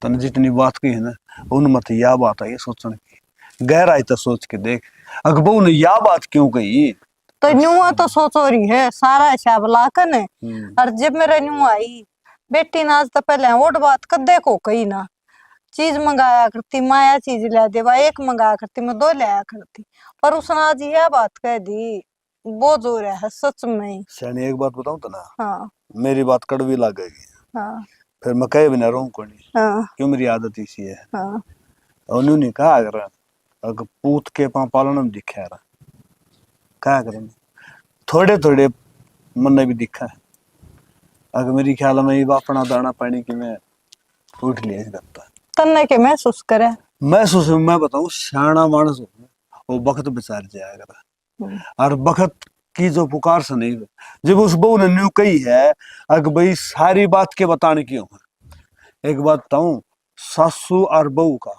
तने जितनी बात की है ना उन मत यह बात है, ये सोचने की गहराई तो सोच के देख, अकबू ने यह बात क्यों कही? तो न्यू तो सोच हो रही है सारा हिसाब लाकर ने। और जब मेरा न्यू आई बेटी ने आज तो पहले वोट बात कर देखो कही ना, चीज मंगाया करती माया चीज ला देवा, एक मंगाया करती मैं 2 लाया करती, पर उसने आज यह बात कह दी। बोझ हो रहा है सच में। सैनी एक बात बताऊं तो ना, हाँ मेरी बात कड़वी लगेगी, हाँ फिर मैं कहे भी ना रहूं को नहीं, हाँ क्यों मेरी आदत इसी है। हाँ उन्होंने कहा अगर पूत के पालन में दिखा रहा क्या करें, थोड़े थोड़े मन ने भी दिखा है, अगर मेरी ख्याल में ये अपना दाना पानी की मैं उठ लिया करता तन्ने के महसूस करे। महसूस मैं बताऊं सियाना मानस हो वो वक्त बेचार जाएगा, और वक्त की जो पुकार से नहीं, जब उस बहू ने न्यू कही है अगर भाई सारी बात के बताने की हूँ। एक बात बताऊं, सासू और बहू का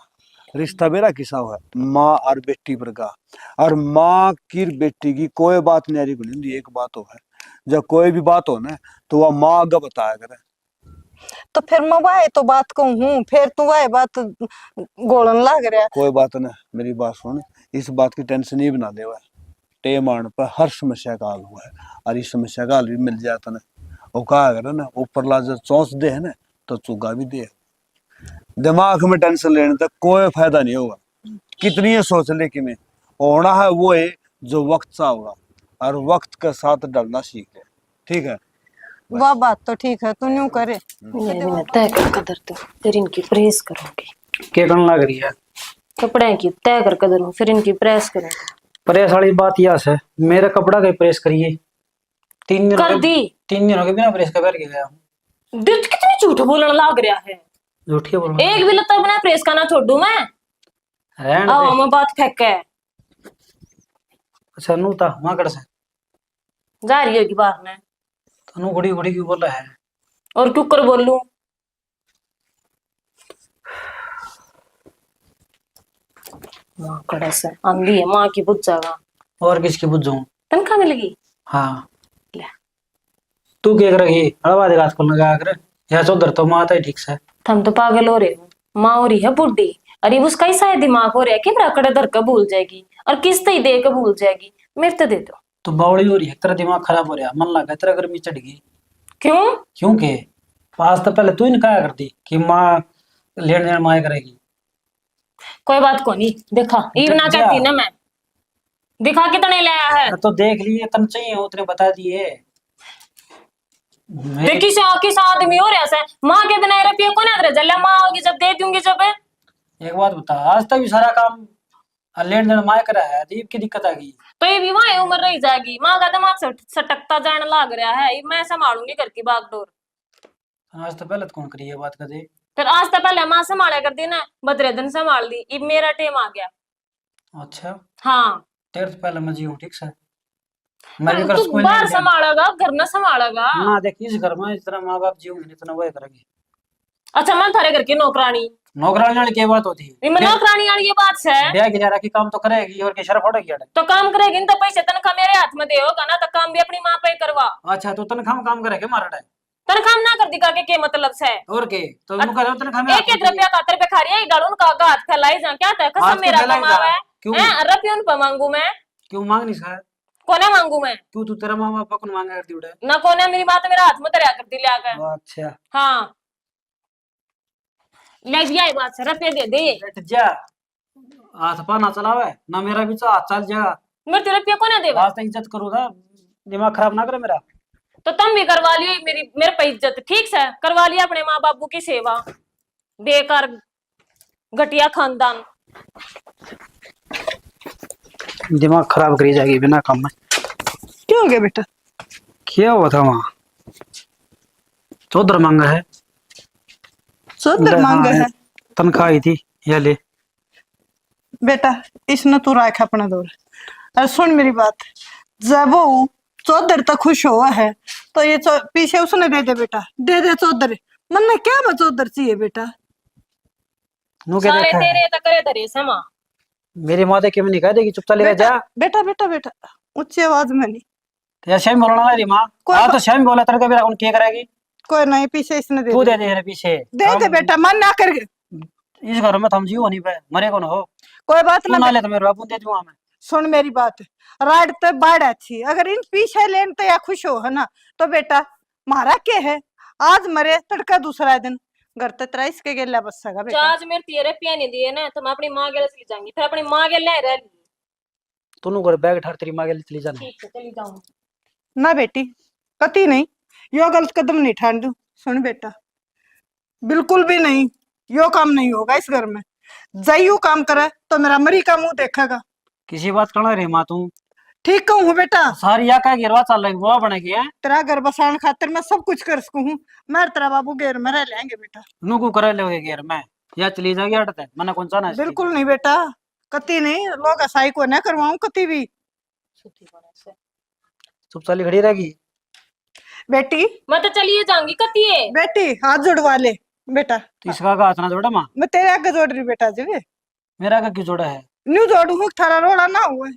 रिश्ता मेरा किसा हुआ है, माँ और बेटी पर का, और माँ की बेटी की कोई बात नहीं आ रही, एक बात हो है जब कोई भी बात हो ना तो वह माँ आगे बताया करे। तो फिर मैं वाह तो बात कहूँ, फिर तू वाह बात गोलन लग रहा है। कोई बात ना, मेरी बात सुन, इस बात की टेंशन ही बना देवा, टेमान पर हर समस्या का हल हुआ है, और इस समस्या का हल भी मिल जाता ना, वो कहा करे ना ऊपर ला जो चौंस दे है ना तो चुगा भी दे। दिमाग में टेंशन लेने तक कोई फायदा नहीं होगा, कितनी ये सोच ले कि मैं होना है वो है जो वक्त सा होगा, और वक्त के साथ डरना सीख ले, ठीक है। वह बात तो ठीक है, तू न्यू करे। तय कर कदर तो फिर इनकी प्रेस करूंगी, क्या करने लग रही है? कपड़े की तय कर कदर हूँ फिर इनकी प्रेस करूंगी। प्रेस वाली बात यह है, मेरा कपड़ा का प्रेस करिए। 3 दिन कर दी 3 दिन हो गए बिना प्रेस का बैठ के गया हूँ। दिल कितनी झूठ बोलने लग रहा है, झूठी बोल एक भी लत्ता बना प्रेस का ना छोड़ू मैं। रहन आओ दे, मैं बात फेंक के अच्छा नू था वहां कड़ से जा रही होगी बाहर ने। तनु घड़ी घड़ी क्यों बोल रहा है? और क्यों कर बोलूं? माँ कड़ा से आंधी है, माँ की बुझ जाएगा। और किसकी बुझ जाऊं? तनख्वाह मिलेगी। हाँ ले। तू क्या करेगी? हड़वा देगा आजकल लगा कर या चौधर तो माँ आता है ठीक से। तुम तो पागल हो रहे हो। माँ हो रही है बुढ़ी, अरे उसका ही शायद दिमाग हो रहा है कि रकड़े धर के भूल जाएगी और किस्त ही दे के भूल जाएगी। मेरे तो दे दो। तो बावड़ी हो रही है, तेरा दिमाग खराब हो रहा है, मन लगा तेरा गर्मी चढ़ गई। क्यों? क्योंकि पास तो पहले तू ही कहा करती कि माँ लेन देन माँ करेगी। कोई बात को नहीं, देखा ये ना जा। कहती ना मैं। दिखा कितने लाया है? तो देख लिए तन चाहिए उतने बता दिए। देखी से किस आदमी हो रहा है। माँ के बिना रुपये को ना जल्ला माँ होगी जब दे दूंगी जब। एक बात बता, आज तक भी सारा काम लेन देन माँ करा है, अजीब की दिक्कत आ गई। तो ये भी वहां उम्र रही जाएगी। माँ का दिमाग सटकता जाने लग रहा है, ये मैं संभालूंगी घर की बागडोर। आज तो पहले तो कौन करी है बात कर दे। फिर आज तो पहले माँ संभाला करती ना, बदरे दिन संभाल दी, अब मेरा टाइम आ गया। अच्छा हाँ तेरे तो पहले मैं जी हूँ ठीक से। मैं भी कर तू स्कूल बाहर नहीं गया। संभालेगा घर में संभालेगा। ना देख इस घर में इतना माँ बाप जी होंगे इतना वह करेंगे। अच्छा मैं थारे घर की नौकरानी। नौकरानी वाली क्या बात होती है? ये मैं नौकरानी वाली ये बात है। ब्याह की जा रहा की काम तो करेगी और क्या शर्फ उड़ेगी अड़े। तो काम करेगी तो पैसे तनख्वाह मेरे हाथ में दे होगा ना, तो काम भी अपनी माँ पे ही करवा। अच्छा तो तनख्वाह में काम करेगा मारा है तनख्वाह ना कर दिखा के मतलब से और के तो उनको तनख्वाह में एक रुपया का पे खा रही है डालून का हाथ फैलाई जा क्या था कसम मेरा कमावा है। क्यों रुपया उन पर मांगू मैं? क्यों मांग नहीं सकता? कोने मांगू मैं? क्यों तू तेरा माँ बाप को मांगा करती उड़े? ना कोने मेरी बात मेरे हाथ में दरिया करती ले आकर। अच्छा हाँ ले दिया ये बात से रुपये दे दे। बैठ जा हाथ पा ना चलावे ना मेरा भी हाथ चल जाएगा। मेरे रुपया कोने देगा? आज तक इज्जत करूँ था, दिमाग खराब ना करे मेरा। तो तुम भी करवा लियो मेरे पे इज्जत ठीक से करवा लिया अपने माँ बापू की सेवा। बेकार घटिया खानदान। दिमाग खराब करी जाएगी बिना काम में। क्या हो गया बेटा? क्या हुआ था वहाँ? चौधर मांगा है। चौधर ले, मांगा हाँ, है तनख्वाह आई थी ये ले। बेटा, इसने तू रखा अपना दौर। अरे सुन मेरी बात, जब वो चौधर तक खुश हुआ है तो ये पीछे उसने दे दे बेटा, दे दे चौधर। मन ने क्या मैं चौधर चाहिए बेटा? नू क्या सारे देखा है? तेरे तो करे धरे समा। मेरी माँ देख के मैं नहीं कह देगी चुपचाप लेकर जा। बेटा बेटा बेटा ऊंची आवाज में नहीं। तो या शैम बोलना मेरी माँ। हाँ तो शैम बोला तेरे को भी कौन क्या करेगी? कोई नहीं, पीछे इसने दे तू दे। दे दे पीछे दे दे बेटा, मन ना कर। इस घर में थम जी हो नहीं पे मरे कौन हो? कोई बात तू ना ना। ले तो मेरे बापू दे दूंगा मैं। सुन मेरी बात, राड तो बाढ़ अच्छी, अगर इन पीछे लेन तो या खुश हो है ना, तो बेटा मारा क्या है, आज मरे तड़का दूसरा दिन घर तक तेरा इसके गेला बस सगा बेटा। आज मेरे तेरे पिया नहीं दिए ना तो मैं अपनी माँ के चली जाऊंगी, फिर अपनी माँ के ले रह ली। तू घर बैग ठार तेरी माँ के लिए चली जाना। ठीक है चली जाऊंगी। ना बेटी कति नहीं, यो गलत कदम नहीं ठान दू। सुन बेटा, बिल्कुल भी नहीं, यो काम नहीं होगा इस घर में। जाइयो काम करे तो मेरा मरी का मुंह देखेगा। किसी बात करना रे माँ तू। ठीक कहूँ बेटा, सारी या का गिरवा चल रही वो बनेगी है। तेरा घर बसाने खातिर मैं सब कुछ कर सकूँ। मैं और तेरा बाबू घेर में रह लेंगे बेटा। नुकू करे ले घेर में या चली जाएगी हटते मना कौन सा ना। बिल्कुल नहीं बेटा, कति नहीं, लोग असाई को न करवाऊं कति भी। चुप चाली खड़ी रहेगी बेटी मैं तो चलिए जाऊंगी कतिये। बेटी हाथ जोड़वा ले बेटा। तो इसका का हाथ ना जोड़ा माँ। मैं तेरे आगे जोड़ रही बेटा जी। मेरा का क्यों जोड़ा है? न्यू जोड़ू थारा रोड़ा ना हुआ।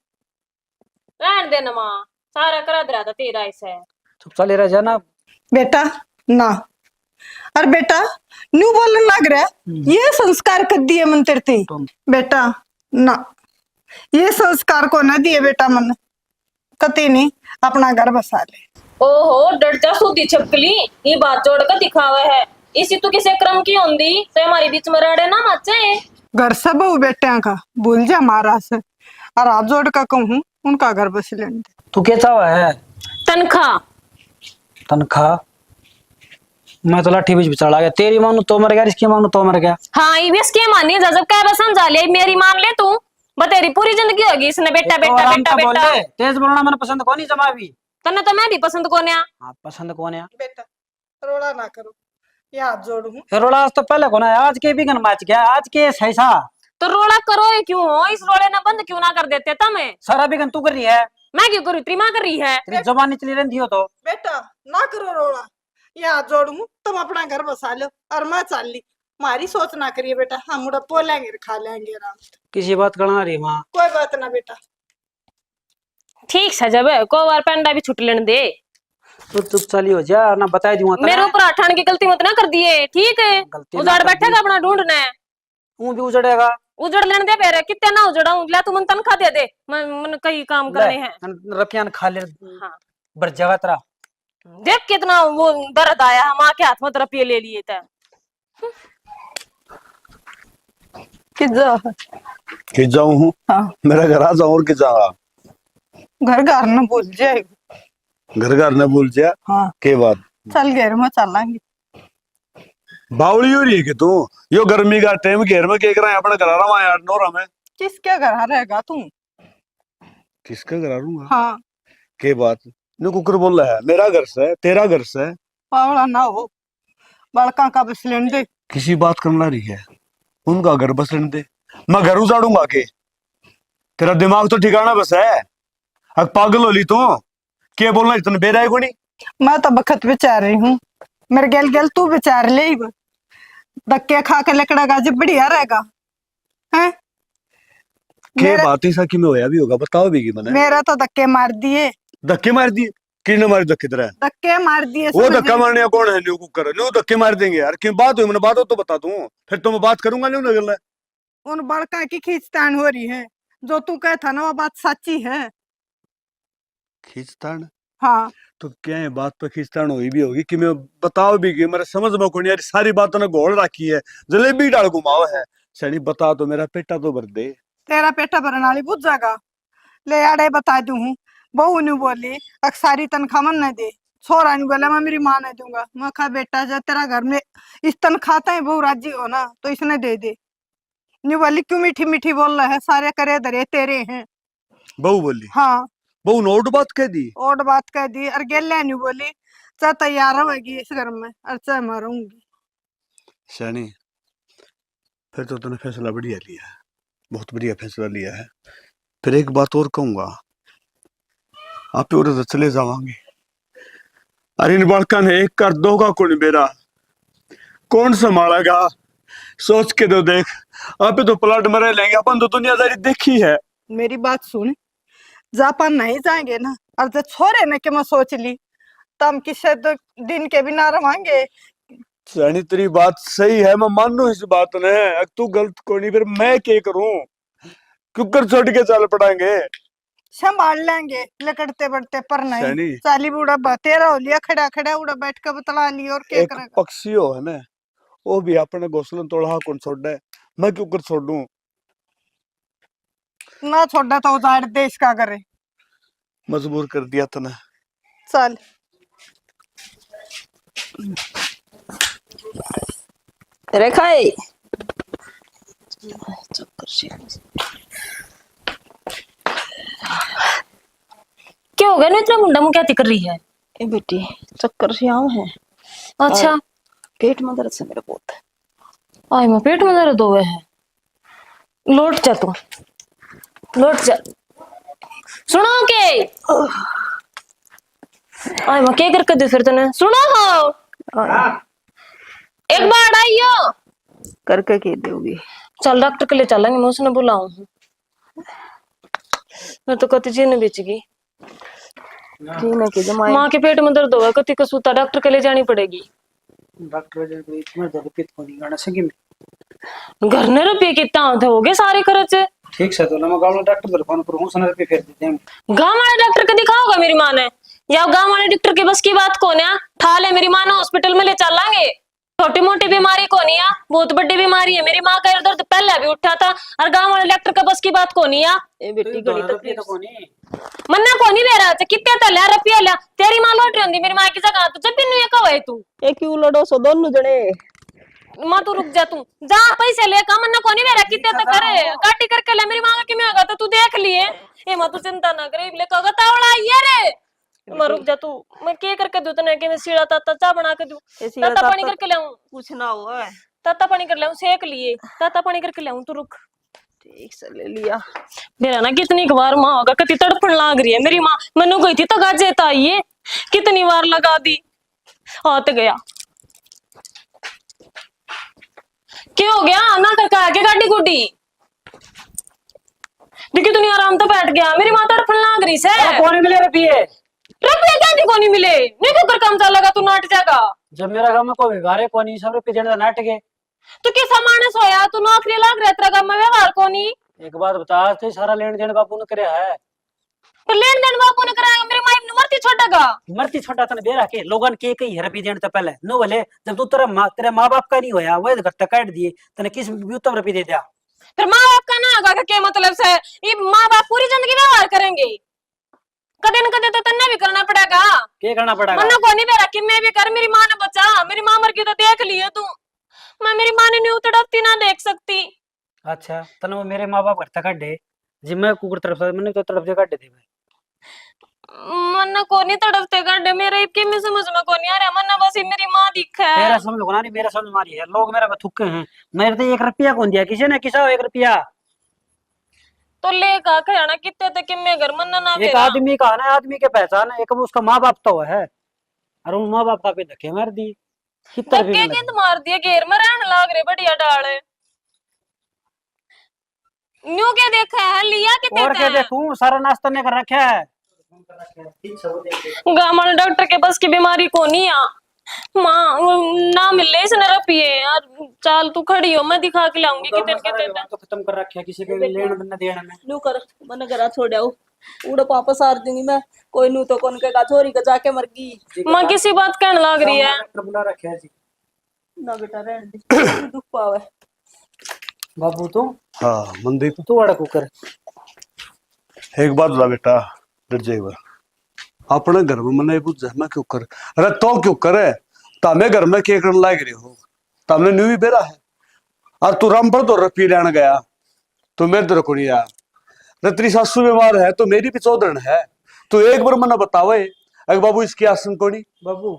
रहन दे ना माँ, सारा करा दे रहा था तेरा ऐसे। चुप चाली रह जाना बेटा ना, अरे बेटा न्यू बोलने लग रहा है, ये संस्कार कर दिए मन तेरे बेटा ना, ये संस्कार को ना दिए बेटा मन, कति नहीं, अपना घर बसा ले। ओहो डर जा सूदी छपकली, ये बात जोड़ कर दिखावा है। इसी तू किसे क्रम की होंगी तो हमारे बीच में रड़े ना मचे। घर सब बेटिया का भूल जा महाराज से, और हाथ जोड़ का कहूँ उनका घर बस लेने दे। तू क्या चावा है? तनख्वाह। तनख्वाह? मैं तो लाठी बीच बिचाड़ आ गया। तेरी मानू तो मर गया, इसकी मानू तो मर गया। हाँ ये भी इसकी मानी जब कह बस समझा ले, मेरी मान ले तू, बतेरी पूरी जिंदगी होगी इसने बेटा बेटा बेटा बेटा। तेज बोलना मैंने पसंद कौन जमा भी। तन्ने तो मैं भी पसंद कौन है। हाँ पसंद कौन है? बेटा रोड़ा ना करो, ये हाथ जोड़ू। रोड़ा आज तो पहले कौन है, आज के भी गन मैच गया, आज के सही सा तो रोड़ा करो ही क्यों हो? इस रोड़े ना बंद क्यों ना कर देते तमें? सारा बिगन तू कर रही है, मैं क्यों करूँ? तेरी माँ कर रही है। तेरी जबानी चली रहती हो तो। बेटा ना करो रोड़ा, यहाँ जोड़ू तुम अपना घर बसा लो और मैं चल ली। हमारी सोच ना करिए बेटा, हम उड़ा पोलेंगे खा लेंगे आराम से। किसी बात करना रही माँ। कोई बात ना बेटा। ठीक है, जब को बार पेंडा भी छुट लेने दे। तो चुप चाली हो जा ना, बता दूंगा मेरे ऊपर अठान की गलती मत ना कर दिए, ठीक है? गलती ना उजाड़ कर बैठेगा दी। अपना ढूंढना है। तू भी उजड़ेगा। उजड़ लेने दे पेरे, कितने ना उजड़ाऊं। ले तू मन तनख्वाह दे दे, मन कई काम करने हैं। रपियान खा ले, हाँ। बर जगह तेरा। देख कितना वो दर्द आया, हम आके हाथ में रुपये ले लिए थे। किजा कि जाऊं हूँ हाँ मेरा घर आ जाऊं और कि जाऊंगा। घर घर न भूल जाए। घर घर न भूल जा हाँ के बात चल घेर में चलेंगे। बावली हो रही है कि तू यो गर्मी का टाइम घेर में के रहा है अपना घर आ रहा यार नोरा में। किसके घर रहेगा तू? किसका घर आ रहूंगा हाँ के बात नु कुकर बोल रहा है मेरा घर से तेरा घर से पावड़ा ना हो, बड़का का बस लेने दे। किसी बात करना रही है उनका घर बस रहने दे। मैं घर उजाड़ूंगा के तेरा दिमाग तो ठिकाना बस है। अब पागल हो ली तू क्या बोलना इतना बेरा है कोनी। मैं तो बखत विचार रही हूँ, मेरे गेल गेल तू विचार ले। धक्के खा के लकड़ा गाजी बढ़िया रहेगा है। के बात ही साकी में होया भी होगा बताओ भी की मैंने। मेरा तो धक्के मार दिए। धक्के मार दिए किसने मारे धक्के तेरा धक्के मार दिए। वो धक्का मारने का कौन है न्यू कुकर न्यू धक्के मार देंगे यार क्यों बात हुई मैंने बात हो तो बता दूं फिर तो मैं बात करूंगा न्यू नगल उन बड़का की खींचतान हो रही है, जो तू कहता ना वो बात सच्ची है। खींचतान हाँ तो क्या है बात पे खींचतान हुई भी होगी कि मैं बताओ भी कि मेरे समझ में कोई नहीं यार सारी बातों ने घोल रखी है जलेबी डाल घुमाओ है सही बता तो मेरा पेटा तो भर दे। तेरा पेटा भरने वाली बुझ जाएगा। ले आड़े बता दू हूँ, बहू ने बोली अक्सारी तनख्वाह मन न दे। छोरा ने बोला मैं मेरी माँ ने दूंगा। मैं कहा बेटा जब तेरा घर में इस तनख्वाह है बहू राजी हो ना तो इसने दे दे। न्यू बोली क्यों मीठी मीठी बोल रहा है, सारे करे धरे तेरे हैं। बहू बोली हाँ बहू नोट बात कह दी और बात कह दी। और गेल्या न्यू बोली चाहे तैयार रहेगी इस घर में और चाहे मरूंगी। सैनी फिर तो तूने फैसला बढ़िया लिया है बहुत बढ़िया फैसला लिया है। फिर एक बात और कहूंगा आप उधर से चले जावांगे अरे इन बालका ने एक कर दोगा कौन बेरा कौन संभालेगा सोच के तो देख आप तो प्लाट में रह लेंगे अपन तो दुनियादारी देखी है। मेरी बात सुन, जापान नहीं जाएंगे ना और जब छोरे ने के मैं सोच ली तो हम किसी दो दिन के भी ना रवांगे। सैनी तेरी बात सही है मैं मानू इस बात ने अब तू गलत को नहीं फिर मैं क्या करूं कुकर छोड़ के चल पड़ेंगे संभाल लेंगे लकड़ते बढ़ते पर नहीं। सैनी चाली बूढ़ा बतेरा हो लिया खड़ा खड़ा उड़ा बैठ के बतला लिया और क्या एक करेगा। पक्षी हो है ना वो भी अपने घोंसला तोड़ा कौन छोड़ है मैं क्यों कर छोड़ दूं ना छोड़ा तो उजाड़ देश का करे। मजबूर कर दिया तने चल रेखाई क्या हो गया ना इतना मुंडा मुंह क्या कर रही है? ए बेटी चक्कर से आऊं है अच्छा पेट में दर्द से मेरा बहुत है। आय मैं पेट में दर्द हुए है। लौट जा तू लौट जा। सुनो के आय मैं क्या करके दे फिर तने सुनो हो एक बार आइयो करके के दोगी? चल डॉक्टर के लिए चलेंगे मैं उसने बुलाऊं मैं तो कति चीज बेच गई जीने की जमाई माँ के पेट में दर्द होगा कति का सूता डॉक्टर के लिए जानी पड़ेगी। डॉक्टर जब इतना रुपये को नहीं गाना सकी में घर ने रुपये कितना हो गए सारे खर्च। ठीक से तो मैं गाँव में डॉक्टर पर फोन पर हूँ सना रुपये फेर देते हैं। गाँव वाले डॉक्टर का दिखाओगा मेरी माँ ने या गाँव वाले डॉक्टर की बस की बात कौन है? ठा ले मेरी माँ ने हॉस्पिटल में ले चलेंगे। छोटी मोटी बीमारी कौन है? बहुत बड़ी बीमारी है। मेरी माँ का दर्द पहले भी उठा था और गाँव वाले डॉक्टर का बस की बात कौन है? ए बेटी घड़ी तकलीफ मन्ना कौन ही बेरा कितने तो लिया रुपया लिया तेरी माँ लौट रही होंगी मेरी माँ की जगह तो जब भी कब है तू ए क्यों लड़ो सो दोनों जने। माँ तू रुक जा तू जा पैसे ले का मन्ना कौन ही बेरा कितने तो करे काटी करके ले मेरी माँ का किमें होगा तो तू देख लिए। ए माँ तू चिंता ना करे ले कहोगा तावड़ा ये रे माँ रुक जा तू मैं क्या करके दूं तने कि मैं सीढ़ा ताता चा बना के दूं ताता पानी करके लाऊं कुछ ना हुआ है। ताता पानी कर लाऊं सेक लिए ताता पानी करके लाऊं तू रुक ठीक से ले लिया। मेरा ना कितनी बार माँ होगा कति तड़पन लाग रही है मेरी माँ। मनु गई थी तो गाजे ताइये कितनी बार लगा दी हाथ गया। क्या हो गया ना करके आके गाड़ी गुड्डी देखी तू आराम तो बैठ गया। मेरी माँ तड़पन लाग रही से। कौन मिले रुपये? रुपये क्या नहीं कोनी मिले नहीं तो कर काम चल लगा तू नाट जाएगा। जब मेरा काम में कोई घारे कोनी सब रुपये देने नाट के तू किस मानस होया तू नौकरी लाग रहा तेरा काम में व्यवहार कोनी। एक बात बता, तो सारा लेन देन बापू ने करे है। तो लेन देन बापू ने कराया मेरी माँ ने मरती छोड़ेगा। मरती छोटा तने बेरा के लोगन के कई है रुपये देने तो पहले नो भले जब तू तेरे माँ बाप का नहीं होया वो घर तक काट दिए तने किस उत्तम रुपये दे दिया। फिर माँ बाप का ना होगा क्या मतलब से ये माँ बाप पूरी जिंदगी व्यवहार करेंगे कदे न कदे तो तन्ने भी करना पड़ेगा। क्या करना पड़ेगा? मन्ना को नहीं बेरा कि मैं भी कर मेरी माँ ने बचा मेरी माँ मर गई तो देख लियो तू। मैं मेरी माँ ने न्यू तड़पती ना देख सकती। अच्छा तने वो मेरे माँ बाप घर तक काटे जी मैं कुकर तरफ से मैंने तो तरफ से काटे थे भाई। मन्ना को नहीं तड़पते गड्ढे मेरे के में समझ में को नहीं आ रहा। मन्ना बस मेरी माँ दिखा है। तेरा समझ लो ना नहीं मेरा समझ मारी है लोग मेरा थुक्के हैं। मेरे तो 1 रुपया कौन दिया किसी ने किसा 1 रुपया तो ले का खाना कितने तक कि मैं घर मन्ना ना एक मेरा। आदमी का ना आदमी के पहचान है एक उसका माँ बाप तो है और उन माँ बाप का पे धक्के मार दी कितना भी धक्के के मार दिया घेर में रहने लाग रहे बढ़िया डाले न्यू के देखा है लिया कितने और क्या देखूं सारा नाश्ता ने कर रखा है। गाँव डॉक्टर के बस की बीमारी को नहीं आ माँ ना मिले इसने रुपये यार। चाल तू खड़ी हो मैं दिखा के लाऊंगी कितने कितने तो खत्म कर रखा है किसी के लेन देन देने में। नू कर मन घरा छोड़ा उड़ पापा सार दूंगी मैं कोई नू तो कौन के छोरी का जाके मर गई। माँ किसी बात कहने लग रही है। डॉक्टर बुला रखा है जी। ना बेटा रहने दे दुख पावे बाबू तू हाँ मनदीप तू बड़ा कुकर एक बात बता बेटा डर जाएगा अपने घर में मना पूछ मैं क्यों कर अरे तो क्यों करे तमें घर में के करने लाग रही हो तमने न्यू भी बेरा है और तू रामपुर तो रुपये लेने गया तो मेरे तो रखो नहीं यार रे तेरी सासू बीमार है तो मेरी भी चौधरन है तो एक बार मना बतावे अगर बाबू इसकी आसन को नहीं बाबू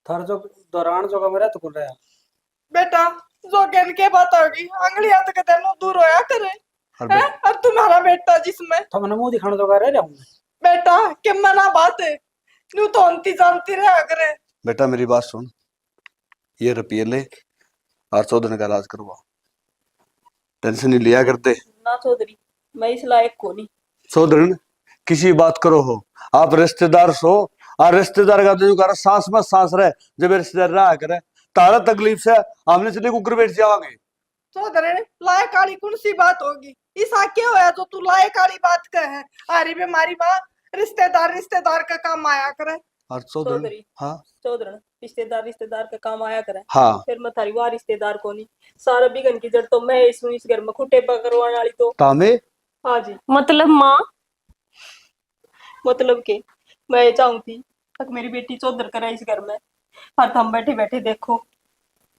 थार जो दौरान जो का मेरा तो कर रहा है बेटा जो ज्ञान के बात होगी अंगली हाथ के तेनो दूर होया करे और है और तुम्हारा बेटा जिसमें तो मैंने मुंह दिखाने जो का रह जाऊंगा बेटा के मना बात है न्यू तो अंती जानती रहे करे। बेटा मेरी बात सुन ये रुपये ले और चौधरन का इलाज करवा टेंशन नहीं लिया करते ना चौधरी मैं इस लायक को नहीं। चौधरन किसी बात करो हो आप रिश्तेदार सो और रिश्तेदार का जो कर सांस में सांस रहे जब रिश्तेदार रहा करे तारा तकलीफ से हमने चले कुकर बैठ जाओगे तो दरे लायक काली कौन सी बात होगी इस आके होया जो तू लायक काली बात कह है अरे बीमारी बा रिश्तेदार का काम आया करे। और चौधरन चौधरी हाँ चौधरन रिश्तेदार का काम आया करे हाँ फिर मैं थारी वाह रिश्तेदार को नहीं सारा बिगन की जड़ तो मैं इस घर में खुटे पकड़वाने वाली तो तामे हाँ जी मतलब माँ मतलब के मैं चाहूँ थी तक मेरी बेटी चौधर करे इस घर में और हम बैठे बैठे देखो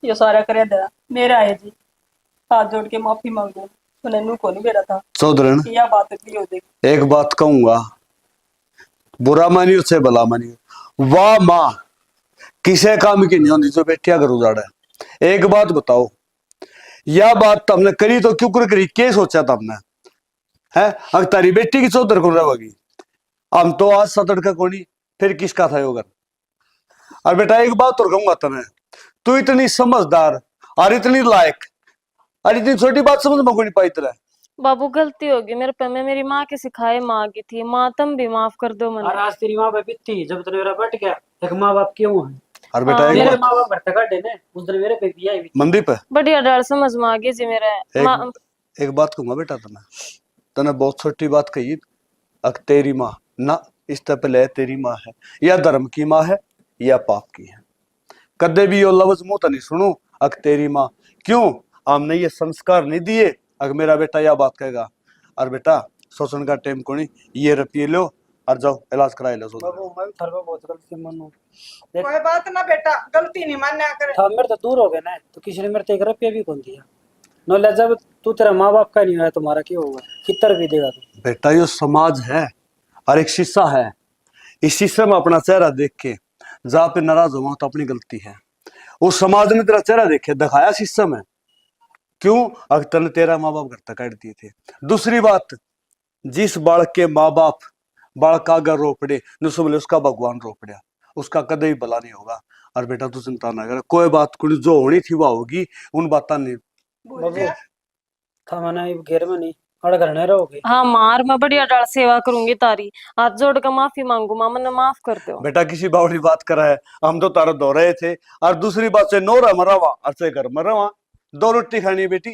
ये सारा करे दे मेरा है जी हाथ जोड़ के माफी मांगो मैंने नू को नहीं बेरा था चौधरन यह बात भी हो देगी। एक बात कहूंगा बुरा मानियो से भला मानियो वाह माँ किसे काम की नहीं होती जो बेटिया घर उजाड़ा है। एक बात बताओ यह बात तुमने करी तो क्यों करी क्या सोचा तुमने है अगर तारी बेटी की चौधर को रहेगी हम तो आज सतड़ का कोनी फिर किसका था योगर। और बेटा एक बात और कहूंगा तुम्हें तू इतनी समझदार और इतनी लायक और इतनी छोटी बात समझ में नहीं पाई तेरा बाबू गलती होगी मेरे पे मैं मेरी माँ के सिखाए माँ की थी माँ तुम भी माफ कर दो और मैंने। आज तेरी माँ बाप बीती जब तेरे मेरा बट गया एक माँ बाप क्यों है और बेटा एक मेरे बात माँ बाप घर तक काटे ने उस दिन मेरे पे भी आई मनदीप बढ़िया डर समझ में आ गई जी मेरे एक बात कहूंगा बेटा तने बहुत छोटी बात कही अक तेरी माँ ना इस पहले तेरी माँ है या धर्म की माँ है या पाप की है कदे भी यो लफ्ज मुंह तो नहीं सुनो अक तेरी माँ क्यों हमने ये संस्कार नहीं दिए अगर मेरा बेटा यह बात कहेगा और बेटा शोषण का टाइम को नहीं ये रुपये लो और जाओ इलाज करा लो। बाबू मैं थार पे बहुत गलती मानू कोई बात ना बेटा गलती नहीं मान्या करे था मेरे तो दूर हो गए ना तो किसी ने मेरे तो 1 रुपया भी कौन दिया नो ले जब तू तेरा माँ बाप का नहीं है तुम्हारा क्या होगा कितना भी देगा तू बेटा ये समाज है और एक शीशा है इस शीशे में अपना चेहरा देख के जहाँ पे नाराज हुआ तो अपनी गलती है उस समाज ने तेरा चेहरा देखे दिखाया शीशे में क्यों? अख्तर ने तेरा माँ बाप घर तक काट दिए थे। दूसरी बात, जिस बालक के माँ बाप बालक का अगर रो पड़े न समझ उसका भगवान रो पड़ा, उसका कदे ही भला नहीं होगा। और बेटा तू चिंता ना कर, कोई बात कुछ जो होनी थी वो होगी, उन बातों ने बोल बाबू दिया। था मना घेर में नहीं अड़ घर नहीं रहोगे। हाँ मार, मैं बढ़िया डाल सेवा करूंगी तारी, हाथ जोड़ कर माफी मांगू माँ, मैंने माफ कर दो। बेटा किसी बावड़ी बात करा है, हम तो तारा दो रहे थे। और दूसरी बात से नो रहा मरा और से घर मरा, दो रोटी खानी है बेटी,